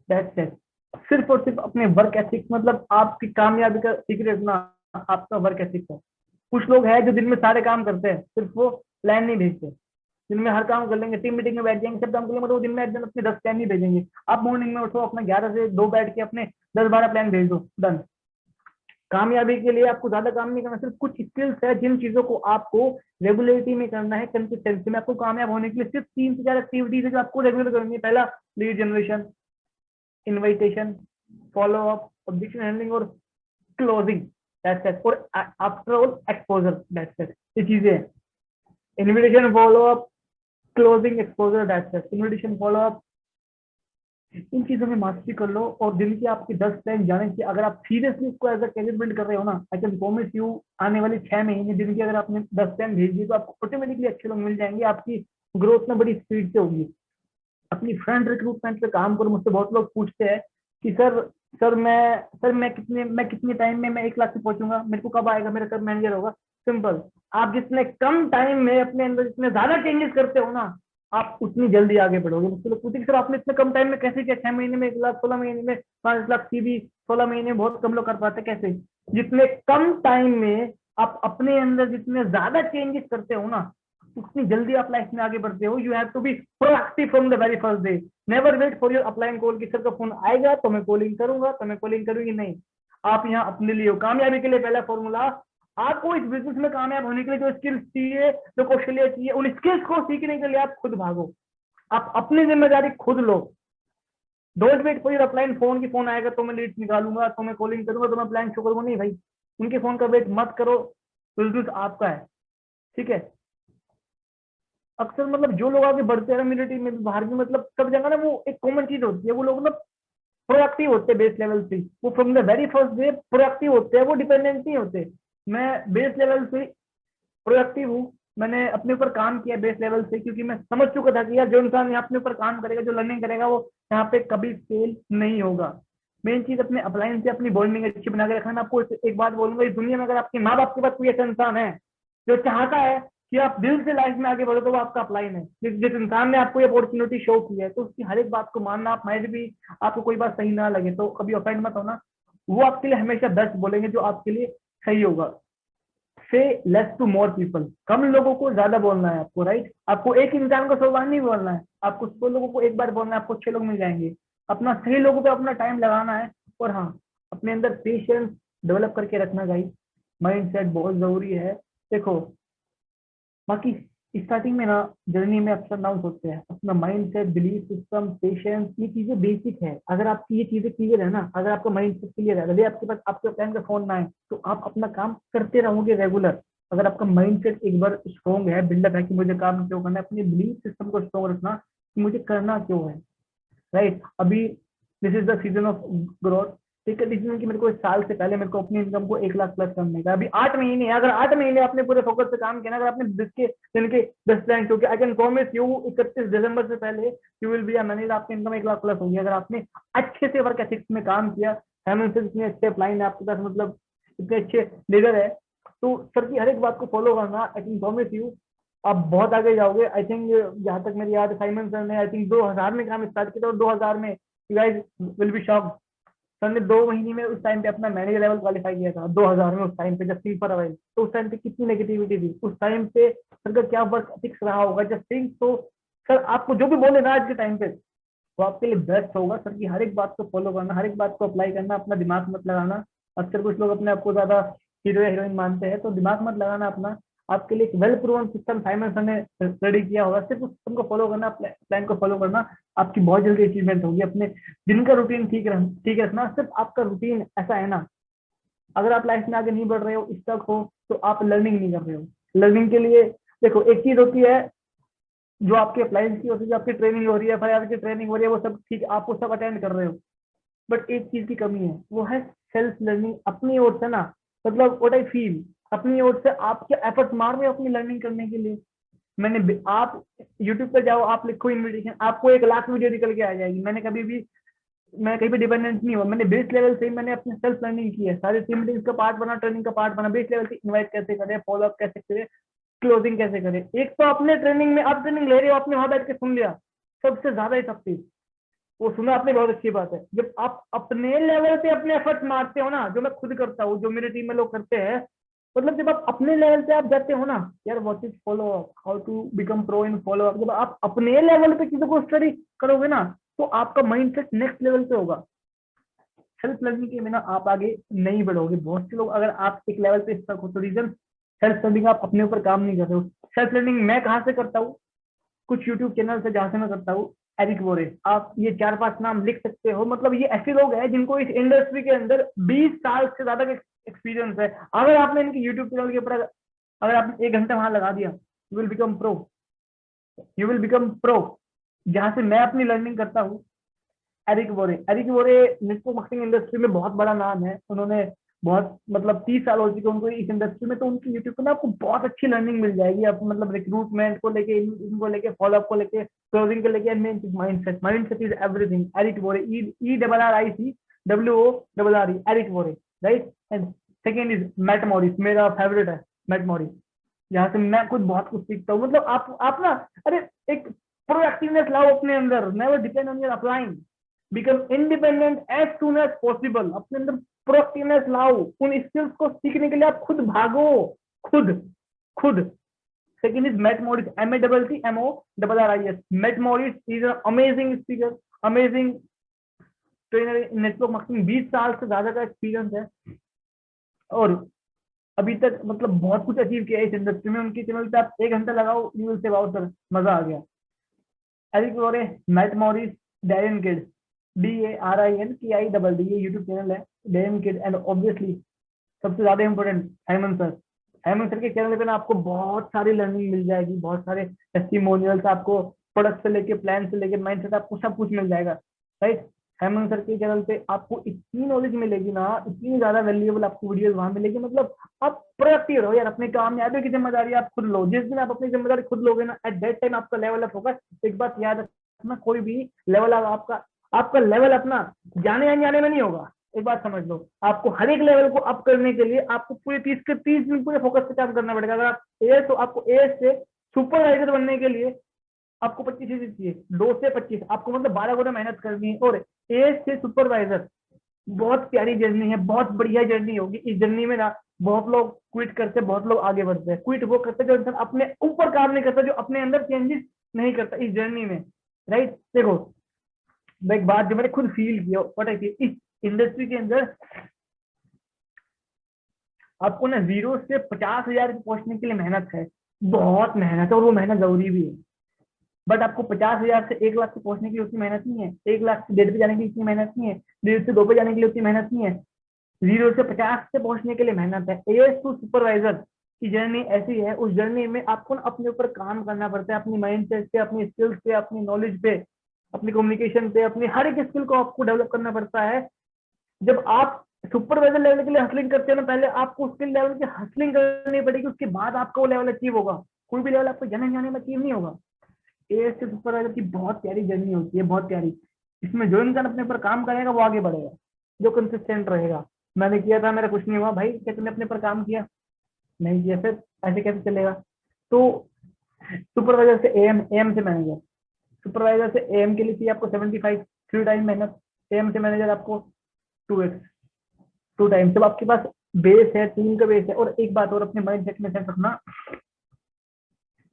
That's it. सिर्फ और सिर्फ अपने वर्क एथिक्स, मतलब आपकी कामयाबी का सीक्रेट ना आपका वर्क एथिक्स है। कुछ लोग हैं जो दिन में सारे काम करते हैं, सिर्फ वो प्लान नहीं भेजते। दिन में हर काम कर लेंगे, टीम मीटिंग में बैठ जाएंगे, सब काम कर लेंगे, तो वो दिन में एकदम अपने 10 प्लान नहीं भेजेंगे। आप मॉर्निंग में उठो, अपना 11 से 2 बैठ के अपने 10-12 प्लान भेज दो, डन। कामयाबी के लिए आपको ज्यादा काम नहीं करना, सिर्फ कुछ स्किल्स है जिन चीजों को आपको रेगुलरिटी में करना है, कंसिस्टेंसी में। आपको कामयाब होने के लिए सिर्फ 3 से 4 एक्टिविटीज है जो आपको रेगुलर करनी है। पहला, lead generation, invitation, follow up, objection handling और क्लोजिंग। That's it. और after all exposure. That's it. ये चीजें हैं, invitation, follow up, closing, exposure. That's it. Invitation, follow up, इन चीजों में मास्टरी कर लो। और दिन के आपके 10 प्लान जाने चाहिए। अगर आप सीरियसली इसको एज अ कैरियर बिल्ड कर रहे हो ना, आई कैन प्रॉमिस यू, आने वाले 6 महीने दिन के अगर आपने 10 प्लान भेज दिए, तो आपको ऑटोमेटिकली अच्छे लोग मिल जाएंगे। आपकी ग्रोथ में बड़ी स्पीड से होगी। अपनी फ्रंट रिक्रूटमेंट पे काम करो। मुझसे बहुत लोग पूछते हैं कि मैं कितने टाइम में मैं 1 लाख से पहुंचूंगा, मेरे को कब आएगा, मेरा कब मैनेजर होगा? सिंपल, आप जितने कम टाइम में अपने अंदर जितने ज्यादा चेंजेस करते हो ना, आप उतनी जल्दी आगे बढ़ोगे। मुझसे लोग पूछते सर आपने इतने कम टाइम में कैसे किया? 6 महीने में 1 लाख, 16 महीने में 5 लाख सीवी, 16 महीने में बहुत कम लोग कर पाते। कैसे? जितने कम टाइम में आप अपने अंदर जितने ज्यादा चेंजेस करते हो ना, उतनी जल्दी आप लाइफ में आगे बढ़ते हो। You have to be proactive from the very first day. Never wait for your upline call कि सर का फोन आएगा तो मैं कॉलिंग करूंगा, तो मैं कॉलिंग करूंगी। नहीं, आप यहाँ अपने लिए हो। कामयाबी के लिए पहला फॉर्मूला, आपको इस बिजनेस में कामयाब होने के लिए जो स्किल्स चाहिए, जो कौशल्य चाहिए, उन स्किल्स को सीखने के लिए आप खुद भागो। आप अपनी जिम्मेदारी खुद लो। Don't wait for your upline phone की फोन आएगा तो मैं लीड निकालूंगा, तो मैं कॉलिंग करूंगा, तो मैं प्लान शो करूंगा। नहीं भाई, उनके फोन का वेट मत करो। बिजनेस आपका है, ठीक है। अक्सर मतलब जो लोग आगे बढ़ते हैं मिलिट्री में, बाहर भी, मतलब सब जगह ना, वो एक कॉमन चीज होती है, वो लोग मतलब प्रोएक्टिव होते हैं बेस लेवल से। वो from the very first day proactive होते हैं, वो डिपेंडेंट नहीं होते। मैं बेस लेवल से प्रोएक्टिव हूँ। मैंने अपने ऊपर काम किया बेस लेवल से, क्योंकि मैं समझ चुका था कि यार जो इंसान यहाँ अपने ऊपर काम करेगा, जो लर्निंग करेगा, वो यहाँ पे कभी फेल नहीं होगा। मेन चीज अपने अपलाइन से अपनी बॉन्डिंग अच्छी बना के रखना। मैं आपको एक बात बोलूंगा, इस दुनिया में अगर आपके माँ बाप के पास कोई ऐसा इंसान है जो चाहता है कि आप दिल से लाइफ में आगे बढ़ो, तो वो आपका अपलाइन है। जिस इंसान ने आपको ये अपॉर्चुनिटी शो की है, तो उसकी हर एक बात को मानना। आप में भी आपको कोई बात सही ना लगे तो कभी ऑफेंड मत होना। वो आपके लिए हमेशा बेस्ट बोलेंगे जो आपके लिए सही होगा। से लेस टू मोर पीपल, कम लोगों को ज्यादा बोलना है आपको। राइट, आपको एक इंसान को 100 बार नहीं बोलना है, आपको 100 लोगों को एक बार बोलना है, आपको 6 लोग मिल जाएंगे। अपना सही लोगों पे अपना टाइम लगाना है। और हाँ, अपने अंदर पेशेंस डेवलप करके रखना गाइस। माइंड सेट बहुत जरूरी है। देखो, बाकी स्टार्टिंग में ना जर्नी में अप्स एंड डाउन होते हैं। अपना mind set, belief system, patience, ये चीजें बेसिक है। अगर आपकी ये चीजें क्लियर है ना, अगर आपका माइंड सेट क्लियर है, यदि आपके पास आपके प्लान का फोन ना है, तो आप अपना काम करते रहोगे रेगुलर। अगर आपका माइंड सेट एक बार स्ट्रॉन्ग है, बिल्डअप है कि मुझे काम क्यों करना है, अपनी बिलीफ सिस्टम को स्ट्रॉन्ग रखना कि मुझे करना क्यों है। राइट, अभी this is the season of growth. ठीक है, डिसीजन कि मेरे को 1 साल से पहले मेरे को अपनी इनकम को 1 लाख प्लस करने का। अभी 8 महीने है। अगर 8 महीने आपने पूरे फोकस से काम किया ना, अगर आपने दिन के 10 प्लान क्योंकि आई कैन प्रॉमिस यू 31 दिसंबर से पहले you will be a manager. आपकी इनकम 1 लाख प्लस होगी अगर आपने अच्छे से वर्क एथिक्स में काम किया। फाइनेंशियल इतने अच्छे प्लान है आपके पास, मतलब इतने अच्छे लीडर है तो सर की हर एक बात को फॉलो करना, आई थिंक प्रॉमिस यू आप बहुत आगे जाओगे। आई थिंक जहां तक मेरी याद है, साइमन सर ने आई थिंक 2000 में काम स्टार्ट किया था, और 2000 में you guys will be shocked, sir ने 2 महीने में उस टाइम पे अपना मैनेजर लेवल क्वालिफाई किया था 2000 में। उस टाइम पे जब थिंक फॉर अ, तो उस टाइम पे कितनी नेगेटिविटी थी उस टाइम पे, सर का क्या वर्क एथिक्स रहा होगा जस्ट थिंक। तो सर आपको जो भी बोले ना आज के टाइम पे, वो आपके लिए बेस्ट होगा। सर की हर एक बात को फॉलो करना, हर एक बात को अप्लाई करना, अपना दिमाग मत लगाना। अक्सर कुछ लोग अपने आप को ज्यादा हीरो या हीरोइन मानते हैं, तो दिमाग मत लगाना अपना। आपके लिए एक well proven system Simon sir ने रेडी किया होगा, सिर्फ उस सिस्टम को फॉलो करना, प्लान को फॉलो करना, आपकी बहुत जल्दी अचीवमेंट होगी। अपने दिन का रूटीन ठीक रखना। सिर्फ आपका रूटीन ऐसा है ना, अगर आप लाइफ में आगे नहीं बढ़ रहे हो, स्टक हो, तो आप लर्निंग नहीं कर रहे हो। लर्निंग के लिए देखो, एक चीज होती है जो आपके अप्लायंस की होती है, जो आपकी ट्रेनिंग हो रही है, फिर आपकी ट्रेनिंग हो रही है, वो सब ठीक, आप वो सब अटेंड कर रहे हो, बट एक चीज की कमी है, वो है सेल्फ लर्निंग अपनी ओर से ना। मतलब व्हाट आई फील, अपनी ओर से आप क्या एफर्ट मार रहे हो अपनी लर्निंग करने के लिए। आप यूट्यूब पे जाओ, आप लिखो इनविटेशन, आपको 1 लाख वीडियो निकल के आ जाएगी। मैं कहीं भी डिपेंडेंट नहीं हुआ, मैंने बेस लेवल से ही मैंने अपनी सेल्फ लर्निंग की है। सारे टीम मीटिंग्स का पार्ट बना, ट्रेनिंग का पार्ट बना, बेस लेवल से इनवाइट कैसे करें, फॉलो अप कैसे करें, क्लोजिंग कैसे करें। एक तो अपने ट्रेनिंग में आप ट्रेनिंग ले रहे हो, आपने वहां बैठ के सुन लिया, सबसे ज्यादा इफेक्टिव वो सुना आपने, बहुत अच्छी बात है। जब आप अपने लेवल पे अपने एफर्ट मारते हो ना, जो मैं खुद करता हूँ, जो मेरे टीम में लोग करते हैं, मतलब जब आप अपने लेवल पे आप जाते हो ना यार, what is follow up, how to become pro in follow up, जब आप अपने लेवल पे चीजों को स्टडी करोगे ना, तो आपका माइंडसेट नेक्स्ट लेवल पे होगा। सेल्फ लर्निंग के बिना आप आगे नहीं बढ़ोगे। बहुत से लोग, अगर आप एक लेवल पे स्टक हो, तो रीजन सेल्फ लर्निंग, आप अपने ऊपर काम नहीं कर रहे हो। सेल्फ लर्निंग मैं कहाँ से करता हूँ, कुछ यूट्यूब चैनल से जहां से मैं करता हूँ। एरिक वोरे, आप ये 4-5 नाम लिख सकते हो। मतलब ये ऐसे लोग हैं जिनको इस इंडस्ट्री के अंदर 20 साल से ज्यादा का एक्सपीरियंस है। अगर आपने इनके यूट्यूब चैनल के ऊपर अगर आपने 1 घंटा वहां लगा दिया, you will become pro, you will become pro. जहां से मैं अपनी लर्निंग करता हूँ, एरिक वोरे नेटवर्क मार्केटिंग इंडस्ट्री में बहुत बड़ा नाम है। उन्होंने बहुत, मतलब 30 साल हो चुके उनको इस इंडस्ट्री में, तो उनकी यूट्यूब पर ना आपको बहुत अच्छी लर्निंग मिल जाएगी। आप मतलब रिक्रूटमेंट को लेके, इनको लेके, फॉलोअप को लेके, क्लोजिंग को लेके, mindset is everything. Eric Worre, ERRICWORRE, Eric Worre, right. And second is Matt Morris, मेरा फेवरेट है मैट मॉरिस, यहाँ से मैं खुद बहुत कुछ सीखता हूँ। मतलब आप ना, अरे एक प्रोएक्टिवनेस लाओ अपने अंदर, never depend on your upline, become independent as soon as possible. अपने अंदर प्रोएक्टिवनेस लाओ, उन स्किल्स को सीखने के लिए आप खुद भागो, खुद खुद। Second is Matt Morris, MATTMORRIS। Matt Morris is an amazing speaker, amazing trainer in network marketing, 20 साल से ज्यादा का एक्सपीरियंस है, और अभी तक मतलब बहुत कुछ अचीव किया है इस इंडस्ट्री में। उनके चैनल पे आप 1 घंटा लगाओ, you will say wow sir, मजा आ गया। Eric Worre, Matt Morris, Darren Kidd, DARINKIDD, ये यूट्यूब चैनल है, डैरेन किड। एंड ऑब्वियसली सबसे ज्यादा important Simon sir. Simon sir के चैनल पे ना आपको बहुत सारी लर्निंग मिल जाएगी, बहुत सारे टेस्टिमोनियल्स, आपको प्रोडक्ट से लेके, प्लान से लेके, माइंडसेट, आपको सब कुछ मिल जाएगा, राइट। साइमन सर के चैनल पे आपको इतनी नॉलेज मिलेगी ना, इतनी ज्यादा वैल्यूएबल आपको वीडियोस वहां मिलेगी। मतलब आप प्रोडक्टिव रहो यार, अपने काम में आगे की जिम्मेदारी आप खुद लो। जिस दिन आप अपनी जिम्मेदारी खुद लोगे ना, एट दैट टाइम आपका लेवल अप होगा। एक बात याद रखना, कोई भी लेवल अप आपका लेवल अपना जाने अनजाने में नहीं होगा। एक बात समझ लो, आपको हर एक लेवल को अप करने के लिए आपको पूरे 30 दिन पूरे फोकस से काम करना पड़ेगा। अगर आप एएस हो, आपको एएस से सुपरवाइजर बनने के लिए आपको 25 चीजें चाहिए, 2 से 25, आपको मतलब 12 गुना मेहनत करनी है। और एएस से सुपरवाइजर बहुत प्यारी जर्नी है, बहुत बढ़िया जर्नी होगी। इस जर्नी में ना बहुत लोग क्विट करते, बहुत लोग आगे बढ़ते हैं। क्विट वो करते जो इंसान अपने ऊपर काम नहीं करता, जो अपने अंदर चेंजेस नहीं करता इस जर्नी में, राइट। देखो एक बात जो मैंने खुद फील किया, पता है, इस इंडस्ट्री के अंदर आपको ना 0 से 50,000 पहुंचने के लिए मेहनत है, बहुत मेहनत है, और वो मेहनत जरूरी भी है। बट आपको 50,000 से 1 लाख से पहुंचने के लिए उतनी मेहनत नहीं है, 1 लाख से 1.5 पे जाने के लिए इतनी मेहनत नहीं है, 1.5 से 2 पे जाने के लिए उतनी मेहनत नहीं है। 0 से 50 से पहुंचने के लिए मेहनत है। एएस टू सुपरवाइजर की जर्नी ऐसी है, उस जर्नी में आपको ना अपने ऊपर काम करना पड़ता है, अपनी माइंडसेट पे, अपनी स्किल्स पे, अपनी नॉलेज पे, अपनी कम्युनिकेशन पे, अपनी हर एक स्किल को आपको डेवलप करना पड़ता है। जब आप सुपरवाइजर लेवल के लिए हसलिंग करते हैं ना, पहले आपको उसके लेवल की हसलिंग करनी पड़ेगी, उसके बाद आपका वो लेवल अचीव होगा। कोई भी लेवल आपको जाने जाने में अचीव नहीं होगा। एएस से सुपरवाइजर की बहुत प्यारी जर्नी होती है, बहुत प्यारी। इसमें जो इंसान अपने ऊपर काम करेगा वो आगे बढ़ेगा, जो कंसिस्टेंट रहेगा। मैंने किया था, मेरा कुछ नहीं हुआ भाई, क्या तुमने अपने पर काम किया? नहीं किया फिर ऐसे कैसे चलेगा? तो सुपरवाइजर से एएम, एएम से मैनेजर, सुपरवाइजर से एएम के लिए चाहिए आपको 75, 3 टाइम मेहनत, एएम से मैनेजर आपको 2x, 2 टाइम। जब आपके पास बेस है, टीम का बेस है। और एक बात और अपने माइंड सेट में सेट रखना,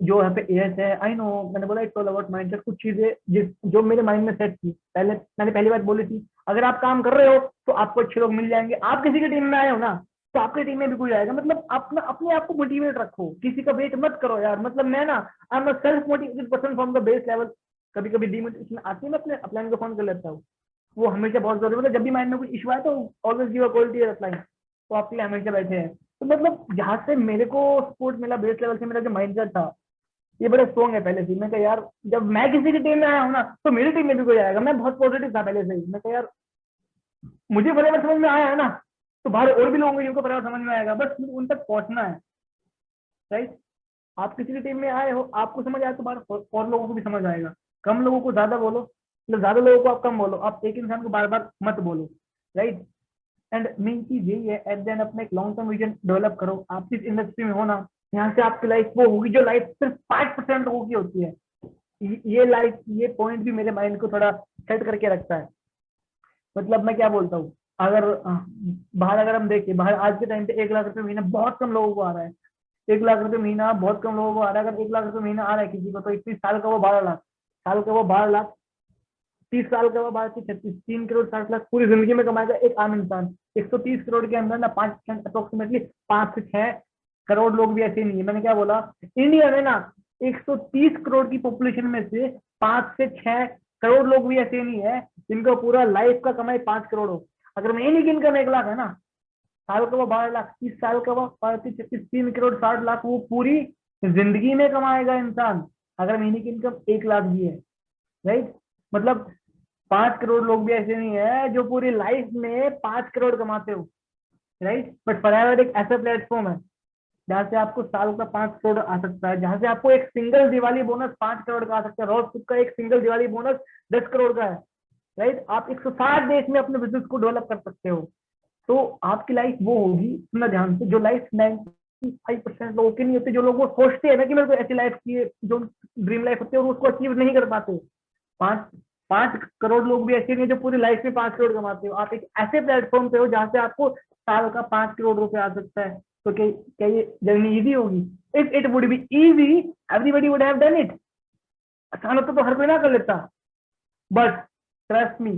जो यहाँ पे एएस है, आई नो मैंने बोला इट्स ऑल अबाउट माइंडसेट, कुछ चीजें जो मेरे माइंड में सेट थी पहले, मैंने पहली बात बोली थी, अगर आप काम कर रहे हो तो आपको अच्छे लोग मिल जाएंगे। आप किसी की टीम में आए हो ना, तो आपकी टीम में भी कोई आएगा। मतलब अपना अपने आप को मोटिवेट रखो, किसी का वेट मत करो यार। मतलब मैं ना, I am a self motivated person from the base level. कभी कभी डीमोटिवेशन आती है, मैं अपने अपलाइन को फोन कर लेता हूँ, वो हमेशा बहुत जरूरी। मतलब जब भी माइंड में कुछ इशू आए तो always give a call to your upline, तो आपके लिए हमेशा बैठे हैं। तो मतलब जहाँ से मेरे को सपोर्ट मिला बेस लेवल से, मेरा जो माइंडसेट था ये बड़ा स्ट्रॉन्ग है पहले से। मैं कहा यार जब मैं किसी की टीम में आया हूँ ना, तो मेरी टीम में भी कोई आएगा। मैं बहुत पॉजिटिव था पहले से ही। मैं कहा यार मुझे बराबर समझ में आया है ना, तो बाहर और भी लोग होंगे जिनको बराबर समझ में आएगा, बस उन तक पहुंचना है। राइट? आप किसी की टीम में आए हो, आपको समझ आया तो बाहर और लोगों को भी समझ आएगा। कम लोगों को ज्यादा बोलो, मतलब ज्यादा लोगों को आप कम बोलो, आप एक इंसान को बार बार मत बोलो। राइट? एंड मेन चीज यही है, एट द एंड अपना एक लॉन्ग टर्म विजन डेवलप करो। आप जिस इंडस्ट्री में हो ना, यहाँ से आपकी लाइफ वो होगी जो लाइफ सिर्फ 5% लोगों की होती है। ये लाइफ, ये पॉइंट भी मेरे माइंड को थोड़ा सेट करके रखता है। मतलब मैं क्या बोलता हूँ, अगर बाहर अगर हम देखें, बाहर आज के टाइम पे 1 लाख रुपए महीना बहुत कम लोगों को आ रहा है। 1 लाख रुपए महीना बहुत कम लोगों को आ रहा है। अगर 1 लाख रुपए महीना आ रहा है किसी को, तो 21 साल का वो 12 लाख, साल का वो 12 लाख, 30 साल का वो 12 से 36, 3 करोड़ 60 लाख पूरी जिंदगी में कमाएगा एक आम इंसान। 130 करोड़ के अंदर ना 5% अप्रोक्सीमेटली 5 से 6 करोड़ लोग भी ऐसे नहीं है। मैंने क्या बोला, इंडिया में ना 130 करोड़ की पॉपुलेशन में से 5 से 6 करोड़ लोग भी ऐसे नहीं है जिनका पूरा लाइफ का कमाई 5 करोड़ हो। अगर महीने की इनकम 1 लाख है ना, साल का वो 12 लाख, 30 साल का वो 35, 3 करोड़ 60 लाख वो पूरी जिंदगी में कमाएगा इंसान, अगर महीने की इनकम 1 लाख भी है। राइट? मतलब 5 करोड़ लोग भी ऐसे नहीं है जो पूरी लाइफ में 5 करोड़ कमाते हो। राइट? बट फॉरएवर एक ऐसा प्लेटफॉर्म है जहाँ से आपको साल का 5 करोड़ आ सकता है, जहाँ से आपको एक सिंगल दिवाली बोनस 5 करोड़ का आ सकता है। रोज खुद का एक सिंगल दिवाली बोनस 10 करोड़ का है। राइट? आप 160 देश में अपने बिजनेस को डेवलप कर सकते हो। तो आपकी लाइफ वो होगी, सुनना ध्यान से, जो लाइफ 95% लोगों की नहीं होती। जो लोग वो सोचते हैं ना कि मेरे को ऐसी लाइफ की, जो ड्रीम लाइफ होती है, और उसको अचीव नहीं कर पाते। 5 करोड़ लोग भी ऐसे नहीं जो पूरी लाइफ में 5 करोड़ कमाते हो। आप एक ऐसे प्लेटफॉर्म पे हो जहाँ से आपको साल का 5 करोड़ रुपए आ सकता है। तो क्या ये जर्नी इजी होगी? If it would be easy, everybody would have done it. आसान होता तो हर कोई ना कर लेता। But trust me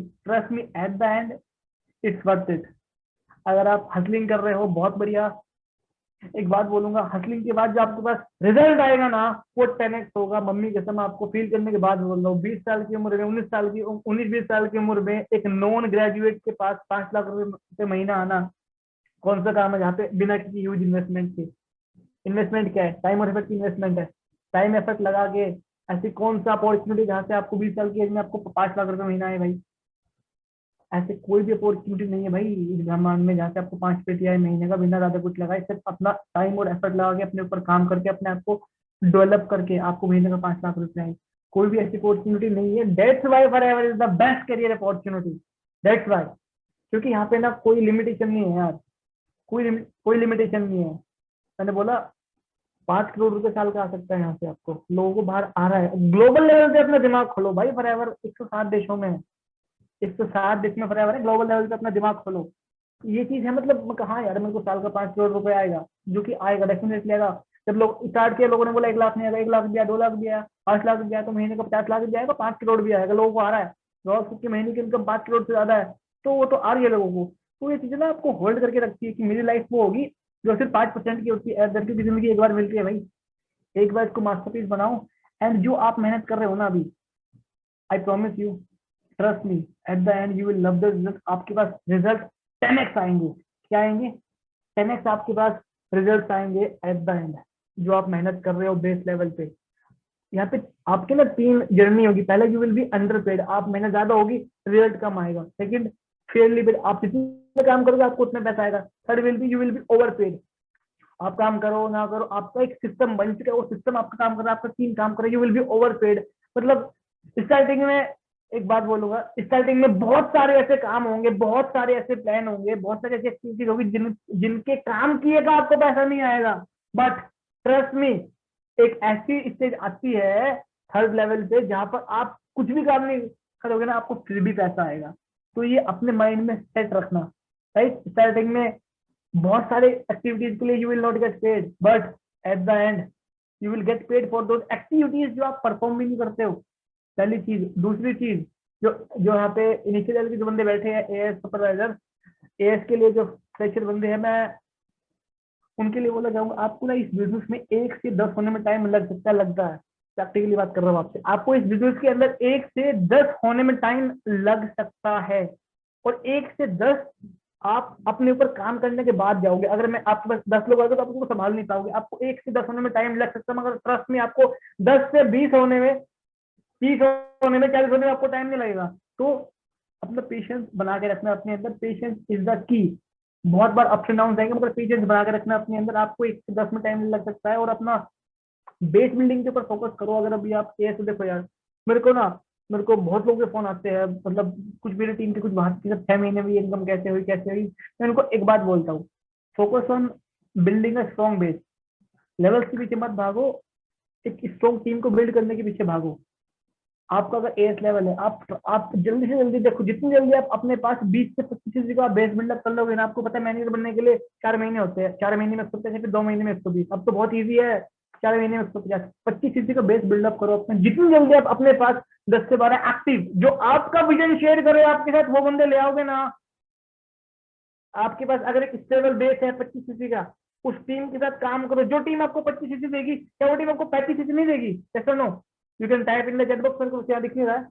at the end it's worth it. अगर आप हसलिंग कर रहे हो, बहुत बढ़िया। एक बात बोलूंगा, हसलिंग के बाद जो आपके पास रिजल्ट आएगा ना, वो 10x होगा। मम्मी कसम आपको फील करने के बाद बोल रहा हूँ। 20 साल की उम्र में, 19 साल की उम्र में एक नॉन ग्रेजुएट के पास 5 लाख रुपए महीना आना कौन सा काम है जहाँ पे बिना किसी ह्यूज इन्वेस्टमेंट के? इन्वेस्टमेंट क्या है? टाइम और एफर्ट की इन्वेस्टमेंट है। टाइम एफर्ट लगा के ऐसी कौन सा अपॉर्चुनिटी जहाँ से आपको 20 साल की एज में आपको 5 लाख रुपए महीना है भाई? ऐसे कोई भी अपॉर्चुनिटी नहीं है भाई इस ब्रह्मांड में जहाँ से आपको 5 पेटी आए महीने का बिना ज्यादा कुछ लगाए, सिर्फ अपना टाइम और एफर्ट लगा के अपने ऊपर काम करके अपने आप को डेवलप करके आपको महीने का 5 लाख रुपए आए। कोई भी ऐसी अपॉर्चुनिटी नहीं है। That's why Forever is the best career opportunity. That's why, क्योंकि यहाँ पे ना कोई लिमिटेशन नहीं है यार, कोई लिमिटेशन नहीं है। मैंने बोला 5 करोड़ रुपए साल का आ सकता है यहाँ से आपको, लोगों को बाहर आ रहा है। ग्लोबल लेवल पे अपना दिमाग खोलो भाई, फॉरएवर 160 देशों में है, 160 देश में फॉरएवर है। ग्लोबल लेवल पे अपना दिमाग खोलो, ये चीज है। मतलब कहाँ यार मेरे को साल का 5 करोड़ रुपए आएगा, जो कि आएगा, डेफिनेटली आएगा। जब लोग स्टार्ट किया, लोगों ने बोला 1 लाख नहीं आएगा, 1 लाख भी आया, 2 लाख भी आया, 5 लाख भी आया, तो महीने का 50 लाख भी आएगा, 5 करोड़ भी आएगा। लोगों को आ रहा है, रोज की महीने की इनकम 5 करोड़ से ज्यादा है, तो वो तो आ रही है लोगों को। तो ये चीजें ना आपको होल्ड करके रखती है कि मेरी लाइफ वो होगी जो सिर्फ 5% की होती है। लड़की की जिंदगी एक बार मिलती है भाई, एक बार इसको मास्टरपीस बनाओ। एंड जो आप मेहनत कर रहे हो ना अभी, I promise you, trust me, at the end you will love the result. आपके पास रिजल्ट 10x आएंगे। क्या आएंगे? 10x आपके पास रिजल्ट आएंगे एट द एंड, जो आप मेहनत कर रहे हो बेस लेवल पे। यहाँ पे आपके ना 3 जर्नी होगी। पहले यू विल बी अंडरपेड, आप मेहनत ज्यादा होगी, रिजल्ट कम आएगा। सेकंड, फेयरली पेड, आप जितने काम करोगे आपको उतना पैसा आएगा। Third will be, you will be overpaid, आप काम करो ना करो, आपका एक सिस्टम बन चुका है, वो सिस्टम आपका काम कर रहा है, आपका टीम काम कर रहा है, यू विल बी ओवरपेड। मतलब स्टार्टिंग में, एक बात बोलूंगा, स्टार्टिंग में बहुत सारे ऐसे काम होंगे, बहुत सारे ऐसे प्लान होंगे, बहुत सारी ऐसी एक्टिविटीज होगी जिनके काम किए का आपको पैसा नहीं आएगा। बट ट्रस्ट मी, एक ऐसी स्टेज आती है थर्ड लेवल पे जहां पर आप कुछ भी काम नहीं करोगे ना, आपको फिर भी पैसा आएगा। तो ये अपने माइंड में सेट रखना, राइट। स्टार्टिंग में बहुत सारे एक्टिविटीज के लिए you will not get paid, but at the end you will get paid for those activities जो आप परफॉर्म भी नहीं करते हो। पहली चीज। दूसरी चीज, जो जो यहाँ पे इनिशियल लेवल के जो बंदे बैठे हैं, एएस सुपरवाइजर, एएस के लिए जो फ्रेशर बंदे हैं, मैं उनके लिए बोला जाऊंगा, आपको ना इस बिजनेस में 1 से 10 होने में टाइम लग सकता है, लगता है, प्रैक्टिकली बात कर रहा हूँ आपसे। आपको इस बिजनेस के अंदर 1 से 10 होने में टाइम लग सकता है, और 1 से 10 आप अपने ऊपर काम करने के बाद जाओगे। अगर मैं आपके पास 10 लोग आएंगे तो आप उनको संभाल नहीं पाओगे। आपको 1 से 10 होने में टाइम लग सकता है, मगर ट्रस्ट में आपको 10 से 20 होने में, 30 होने में, 40 होने में आपको टाइम नहीं लगेगा। तो अपना पेशेंस बना के रखना अपने अंदर। Patience is the key. बहुत बार अप्स एंड डाउन आएंगे, मगर पेशेंस बना के रखना अपने अंदर। आपको 1 से 10 में टाइम लग सकता है। और अपना बेस बिल्डिंग के ऊपर फोकस करो। अगर अभी आप ऐसे देखो यार, मेरे को बहुत लोगों के फोन आते हैं, मतलब कुछ मेरी टीम के कुछ बात की, 6 महीने में इनकम कैसे हुई। मैं उनको एक बात बोलता हूँ, focus on building a strong base. Levels के पीछे मत भागो, एक स्ट्रॉन्ग टीम को बिल्ड करने के पीछे भागो। आपका अगर एएस लेवल है, आप जल्दी से जल्दी देखो, जितनी जल्दी आप अपने पास 20 से 25 का बेस बिल्डअप कर लोगे ना, आपको पता है मैनेजर बनने के लिए 4 महीने होते हैं। 4 महीने में 150, फिर 2 महीने में 120। अब तो बहुत ईजी है, 4 महीने में 150। 25 का बेस बिल्डअप करो अपने। जितनी जल्दी आप अपने पास 10 से 12 एक्टिव, जो आपका विजन शेयर करे आपके साथ, वो बंदे ले आओगे ना, आपके पास अगर एक स्टेबल बेस है 25 का, उस टीम के साथ काम करो। जो टीम आपको 25 देगी, क्या वो टीम आपको 35 नहीं देगी? ऐसा no, you can type in the chat box, मेरे को क्या दिख नहीं रहा है।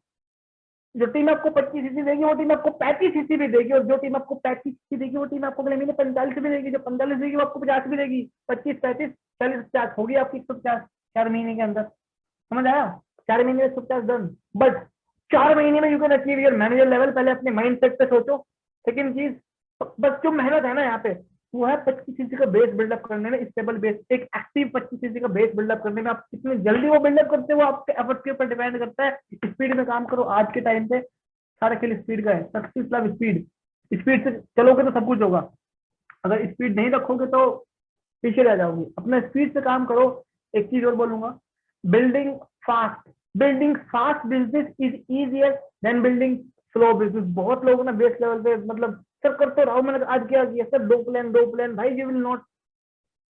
जो टीम आपको 25 देगी, वो टीम आपको 35 भी देगी। और जो टीम आपको 35 देगी, वो टीम आपको अगले महीने 45 भी देगी। जो 45 देगी, वो आपको 50 भी देगी। 25, 35, 40, 50 होगी आपकी 150 4 महीने के अंदर। समझ आया? 4 महीने में 150 डन। बट 4 महीने में you can achieve your manager level. पहले अपने माइंड सेट पे सोचो। सेकंड चीज, बस जो मेहनत है ना यहाँ पे, वो है 25 का बेस बिल्डअप करने में। स्टेबल बेस, एक एक्टिव 25 का बेस बिल्डअप करने में। आप कितनी जल्दी वो बिल्डअप करते हो, आपके एफर्ट के ऊपर डिपेंड करता है। स्पीड में काम करो। आज के टाइम पे सारा खेल स्पीड का है। Success love speed. स्पीड से चलोगे तो सब कुछ होगा, अगर स्पीड नहीं रखोगे तो पीछे रह जाओगे। अपना स्पीड से काम करो। एक चीज और बोलूंगा, building fast business is easier than building slow business. बहुत लोग ना बेस लेवल पे, मतलब सर करते रहो, मैंने आज क्या किया सर, दो प्लान भाई, you will not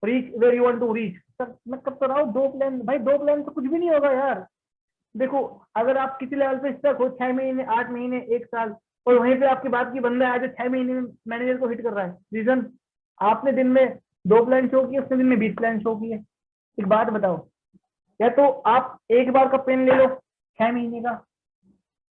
reach where you want to reach. Sir मैं करता रहा हूँ 2 प्लान भाई, 2 प्लान तो कुछ भी नहीं होगा यार। देखो, अगर आप किसी लेवल पे स्टक हो 6 महीने, 8 महीने, 1 साल, और वहीं पे आपकी बात की बंदा है जो 6 महीने में मैनेजर को हिट कर रहा है, रीजन आपने दिन में 2 प्लान शो किए, उसने दिन में 20 प्लान शो किए। एक बात बताओ, या तो आप एक बार का पेन ले लो 6 महीने का,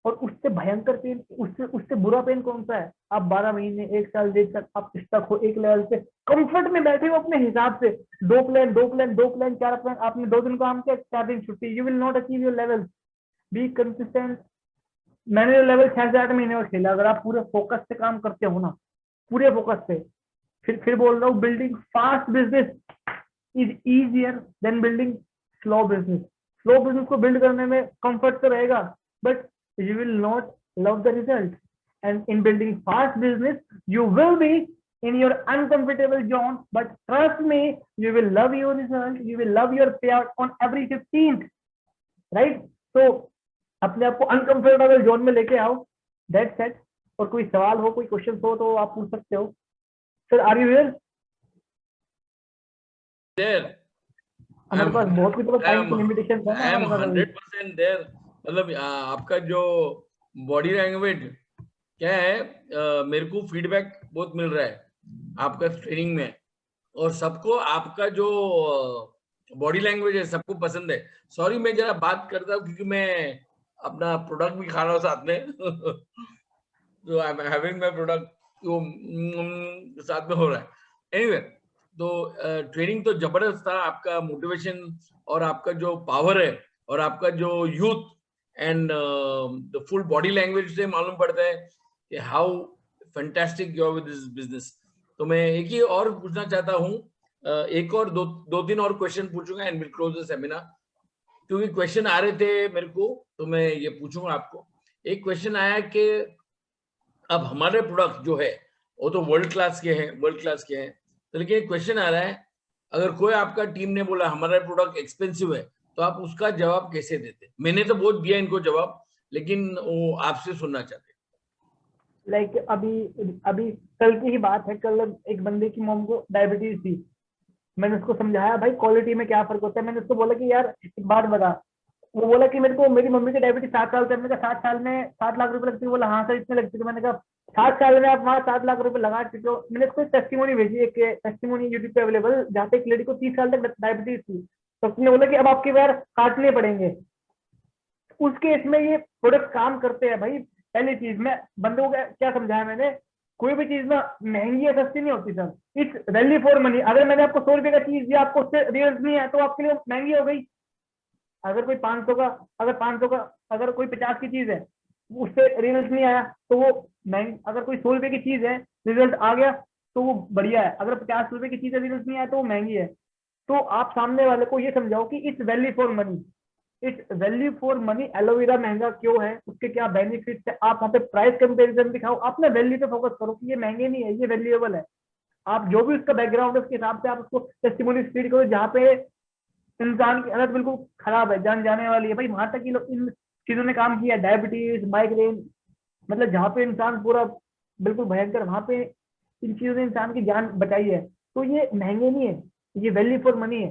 और उससे भयंकर पेन, उससे बुरा पेन कौन सा है? आप 12 महीने, 1 साल, 1 साल आप स्टक हो एक लेवल पे, कंफर्ट में बैठे हो अपने हिसाब से। 2 प्लान 4 प्लान, आपने 2 दिन काम किया, 4 दिन छुट्टी। You will not achieve your level. Be consistent. मैंने लेवल 6 से 8 महीने में खेला। अगर आप पूरे फोकस से काम करते हो ना, पूरे फोकस से, फिर बोल रहा हूँ, building fast business is easier than building slow business. Slow business को बिल्ड करने में कंफर्ट तो रहेगा, but you will not love the result. And in building fast business, you will be in your uncomfortable zone, but trust me, you will love your result. You will love your payout on every 15th, right? So अपने आप को uncomfortable zone में लेके आओ। That's it. और कोई सवाल हो, कोई क्वेश्चन हो तो आप पूछ सकते हो। Sir are you here? हमारे पास बहुत कुछ टाइम की लिमिटेशन है ना। I am 100% there. मतलब आपका जो बॉडी लैंग्वेज क्या है, मेरे को फीडबैक बहुत मिल रहा है आपका ट्रेनिंग में, और सबको आपका जो बॉडी लैंग्वेज है सबको पसंद है। सॉरी मैं जरा बात करता हूँ क्योंकि मैं अपना प्रोडक्ट भी खा रहा हूँ साथ में तो I am having my product, तो साथ में हो रहा है। एनीवे, तो ट्रेनिंग तो जबरदस्त था। आपका मोटिवेशन और आपका जो पावर है और आपका जो youth and the full body language से मालूम पड़ता है कि how fantastic you are with this business. तो मैं एक ही और पूछना चाहता हूँ, एक और दो तीन और क्वेश्चन पूछूंगा and will close the seminar, क्योंकि क्वेश्चन आ रहे थे मेरे को, तो मैं ये पूछूंगा आपको। एक क्वेश्चन आया कि अब हमारे प्रोडक्ट जो है वो तो वर्ल्ड क्लास के हैं, तो लेकिन एक क्वेश्चन आ रहा है अगर कोई आपका टीम ने बोला हमारा प्रोडक्ट एक्सपेंसिव है, तो आप उसका जवाब कैसे देते? मैंने तो बहुत दिया इनको जवाब, लेकिन वो आपसे सुनना चाहते। लाइक अभी अभी कल की ही बात है, कल एक बंदे की मॉम को डायबिटीज थी। मैंने उसको समझाया भाई क्वालिटी में क्या फर्क होता है। मैंने उसको बोला कि यार एक बात बता। वो बोला कि मेरे को मेरी मम्मी की डायबिटीज 7 साल से। मैंने कहा 7 साल में 7 लाख रुपए लगती है? बोला हाँ सर इतने लगती है। मैंने कहा 7 साल में आप वहाँ 7 लाख रुपए लगा चुके हो। मैंने उसको टेस्टिमोनी भेजी, एक टेस्टिमोनी यूट्यूब पे अवेलेबल, जहाँ पे एक लेडी को 30 साल तक डायबिटीज थी। तो उसने बोला कि अब आपके पैर काटने पड़ेंगे। उस केस में ये प्रोडक्ट काम करते हैं भाई। पहली चीज मैं बंदों को क्या समझाया मैंने, कोई भी चीज ना महंगी या सस्ती नहीं होती sir. It's value for money. अगर मैंने आपको 100 रुपए का चीज दिया, आपको उससे रिजल्ट नहीं है, तो आपके लिए महंगी हो गई। अगर कोई 500 का, अगर 500 का, अगर कोई 50 की चीज है, उससे रिजल्ट नहीं आया तो वो महंगी। अगर कोई 100 रुपए की चीज है, रिजल्ट आ गया तो वो बढ़िया है। अगर 50 रुपए की चीज है, रिजल्ट नहीं आया तो वो महंगी है। तो आप सामने वाले को ये समझाओ कि it's value for money. It's value for money. Aloe vera महंगा क्यों है, उसके क्या बेनिफिट्स है, आप वहाँ पे प्राइस कंपैरिजन दिखाओ। आप ना वैल्यू पे फोकस करो कि ये महंगे नहीं है, ये वैल्यूएबल है। आप जो भी उसका बैकग्राउंड है उसके हिसाब से आप उसको टेस्टिमोनी फीड करो। जहाँ पे इंसान की हालत बिल्कुल खराब है, जान जाने वाली है भाई, वहां तक इन चीजों ने काम किया। डायबिटीज, माइग्रेन, मतलब जहाँ पे इंसान पूरा बिल्कुल भयंकर, वहां पे इन चीजों ने इंसान की जान बचाई है। तो ये महंगे नहीं है, ये वैल्यू फॉर मनी है।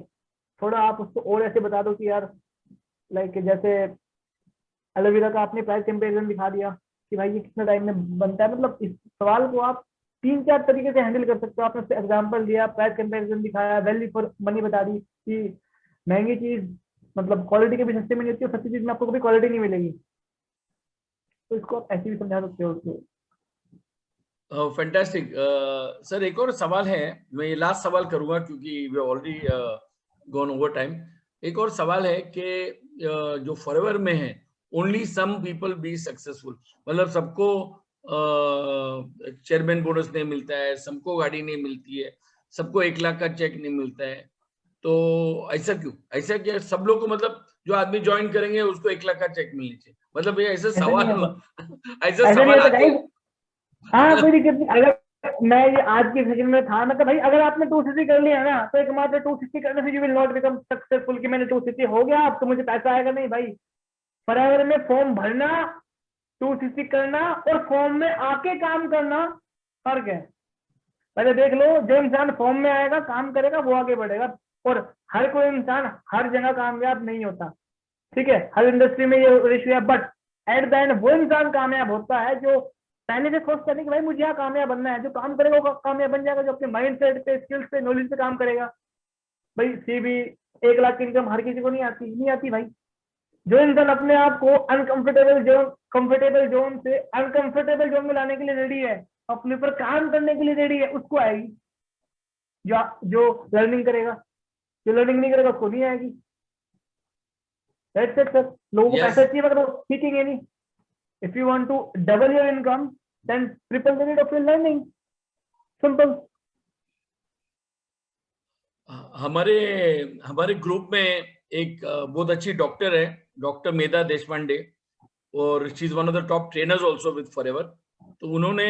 थोड़ा आप उसको और ऐसे बता दो कि यार लाइक जैसे एलोवेरा का आपने प्राइस कंपैरिजन दिखा दिया कि भाई ये कितने टाइम में बनता है। मतलब इस सवाल को आप 3-4 तरीके से हैंडल कर सकते हो। आपने एग्जांपल दिया, प्राइस कंपैरिजन दिखाया, वैल्यू फॉर मनी बता दी कि महंगी चीज मतलब क्वालिटी के भी सस्ते में नहीं होती, और सस्ती चीज में आपको कभी क्वालिटी नहीं मिलेगी। तो इसको आप ऐसे भी समझा सकते हो उसको। Fantastic sir. एक और सवाल है, मैं ये लास्ट सवाल करूंगा क्योंकि we already gone over time. एक और सवाल है कि जो फॉरएवर में है, only some people be successful, मतलब सबको चेयरमैन बोनस नहीं मिलता है, सबको गाड़ी नहीं मिलती है, सबको 1 लाख का चेक नहीं मिलता है। तो ऐसा क्यों? ऐसा क्या सब लोग को, मतलब जो आदमी ज्वाइन करेंगे उसको 1 लाख का चेक मिलनी चाहिए? मतलब ये ऐसा ऐसा नहीं सवाल होता, ऐसा ऐसा नहीं सवाल होता आते गाइस। हैं। हाँ कोई दिक्कत नहीं। अगर मैं ये आज की सेशन में था, मतलब भाई अगर आपने 260 कर लिया ना, तो एकमात्र 260 करने से you will not become successful कि मैंने 260 हो गया अब तो मुझे पैसा आएगा। नहीं भाई, फॉरएवर में फॉर्म भरना, 260 करना और फॉर्म में आके काम करना फर्क है। पहले देख लो, जो इंसान फॉर्म में आएगा काम करेगा वो आगे बढ़ेगा। और हर कोई इंसान हर जगह कामयाब नहीं होता, ठीक है, हर इंडस्ट्री में ये रेशियो है। बट एट द एंड वो इंसान कामयाब होता है जो पहले से सोचता है कि भाई मुझे यहाँ कामयाब बनना है। जो काम करेगा वो कामयाब बन जाएगा, जो अपने माइंड सेट पे, स्किल्स पे, नॉलेज पे काम करेगा। भाई सीबी 1 लाख की इनकम हर किसी को नहीं आती, नहीं आती भाई। जो इंसान अपने आप को अनकंफर्टेबल जोन, कंफर्टेबल जोन से अनकंफर्टेबल जोन में लाने के लिए रेडी है, अपने ऊपर काम करने के लिए रेडी है, उसको आएगी। जो जो लर्निंग करेगा, जो लर्निंग नहीं करेगा उसको नहीं आएगी। That's it sir. लोगों को पैसा चाहिए मगर वो सीखेंगे नहीं। If you want to double your income then triple the rate of your learning, simple. हमारे हमारे ग्रुप में एक बहुत अच्छी डॉक्टर है, डॉक्टर मेधा देशपांडे, और she is one of the top trainers also with forever. तो उन्होंने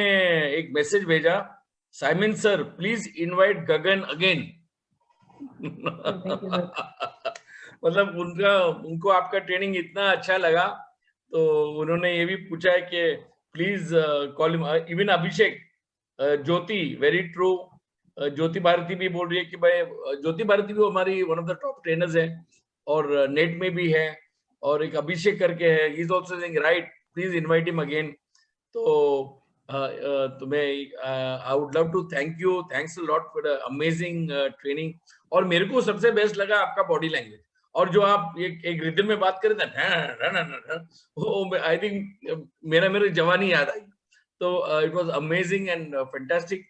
एक मैसेज भेजा, Simon sir please invite Gagan again. मतलब उनको आपका ट्रेनिंग इतना अच्छा लगा, तो उन्होंने ये भी पूछा है कि please call even Abhishek, Jyoti, very true, Jyoti Bharati भी बोल रही है कि भाई ज्योति भारती भी हमारी one of the top trainers है और नेट में भी है। और एक अभिषेक करके है, he is also saying right, please invite him again. तो मैं I would love to thank you, thanks a lot for the amazing training. और मेरे को सबसे बेस्ट लगा आपका बॉडी लैंग्वेज, और जो आप एक रिदम में बात कर रहे थे, वो आई थिंक मेरी जवानी याद आई। तो it was amazing and fantastic.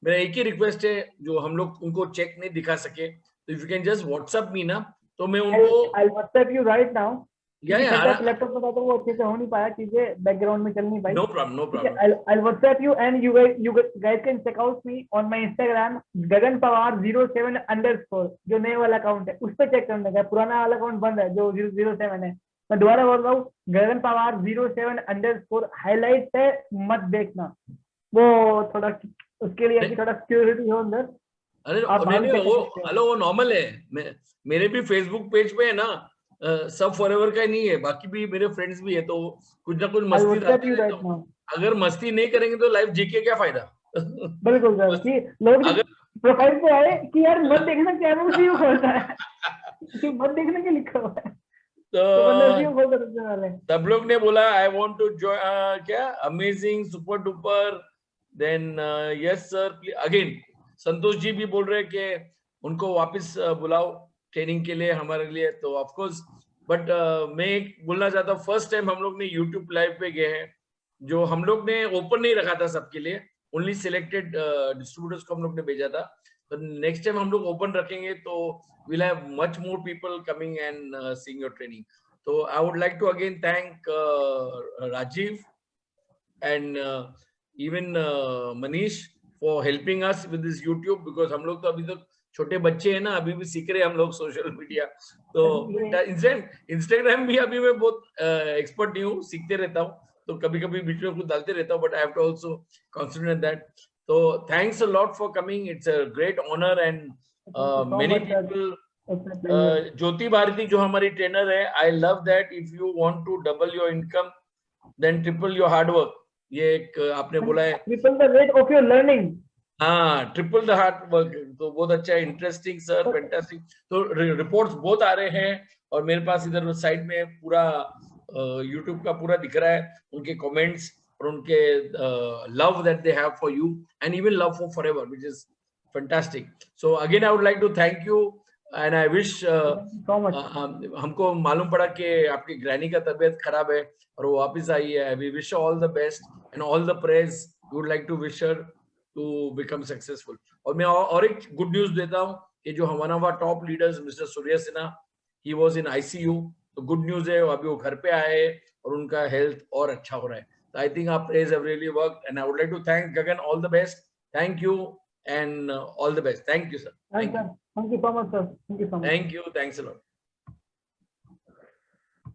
मेरा एक ही रिक्वेस्ट है, जो हम लोग उनको चेक नहीं दिखा सके, तो if you can just WhatsApp me ना, तो मैं उनको आई व्हाट्सएप यू राइट नाउ। या सेटअप लैपटॉप में था तो वो अच्छे से हो नहीं पाया, चीजें बैकग्राउंड में चल नहीं पाई। नो प्रॉब्लम, नो ठीक है, problem. I'll WhatsApp you and you guys can check out me on my Instagram गगन पवार 07_, जो नए वाला अकाउंट है उस पर चेक करने का। पुराना वाला अकाउंट बंद है जो 007 है। मैं दोबारा बोल रहा हूँ, गगन पवार 07_, हाईलाइट है, मत देखना वो। थोड़ा उसके लिए थोड़ा सिक्योरिटी हो अंदर, अरे आप नहीं check कर वो सकते हो। हेलो वो नॉर्मल है। मेरे भी फेसबुक पेज पे है ना, सब फॉरएवर का नहीं है, बाकी भी मेरे फ्रेंड्स भी है, तो कुछ ना कुछ I मस्ती WhatsApp डालते you रहता right हूँ। now। अगर मस्ती नहीं करेंगे तो लाइफ जी के क्या फायदा। बिल्कुल सर, मस्ती- कि लोग अगर प्रोफाइल पे आए कि यार मत देखना क्या है, वो उसी को खोलता है कि मत देखने के लिखा हुआ है, तो बंदा उसी तो को खोल कर रखने वाले हैं। सब लोग ने बोला आई वांट टू क्या amazing super duper, then yes sir again. Santosh ji भी बोल रहे हैं कि उनको वापस बुलाओ ट्रेनिंग के लिए हमारे लिए, तो ऑफ कोर्स। बट मैं एक बोलना चाहता हूँ, फर्स्ट टाइम हम लोग ने यूट्यूब लाइव पे गए हैं, जो हम लोग ने ओपन नहीं रखा था सबके लिए, ओनली सिलेक्टेड डिस्ट्रीब्यूटर्स को हम लोग ने भेजा था। तो नेक्स्ट टाइम हम लोग ओपन रखेंगे तो will have much more people coming and seeing your training. So I would like to again thank Rajiv and even Manish for helping us with this YouTube, because हम लोग तो अभी तो छोटे बच्चे हैं ना, अभी भी सीख रहे हैं हम लोग सोशल मीडिया। तो इंस्टाग्राम भी अभी मैं बहुत एक्सपर्ट नहीं हूँ, सीखते रहता हूँ, तो कभी कभी बीच में कुछ डालते रहता हूँ, but I have to also consider that. तो thanks a lot for coming, it's a great honour and many people. Jyoti Bharati जो हमारी ट्रेनर है, I love that if you want to double your income then triple your hard work. ये एक आपने बोला है, triple the rate of your learning. हाँ, triple the hard work, तो बहुत अच्छा है, इंटरेस्टिंग सर, फैंटास्टिक। तो रिपोर्ट्स बहुत आ रहे हैं, और मेरे पास इधर साइड में पूरा यूट्यूब का पूरा दिख रहा है, उनके कमेंट्स और उनके love that they have for you and even love for Forever, which is fantastic. So again I would like to thank you and I wish, हमको मालूम पड़ा कि आपकी ग्रैनी का तबीयत खराब है और वो वापस आई है। We wish all the best and all the praise we would like to wish her to become successful. और मैं और एक गुड न्यूज देता हूँ कि जो हमारा वहाँ top leaders mister Surya Sinha, he was in ICU, तो गुड न्यूज है, अभी वो घर पे आए और उनका हेल्थ और अच्छा हो रहा है। तो आई थिंक आप praise have really worked and I would like to thank Gagan, all the best, thank you and all the best, thank you sir, thank you, thank you so much sir, thank you so much, thank you, thanks a lot.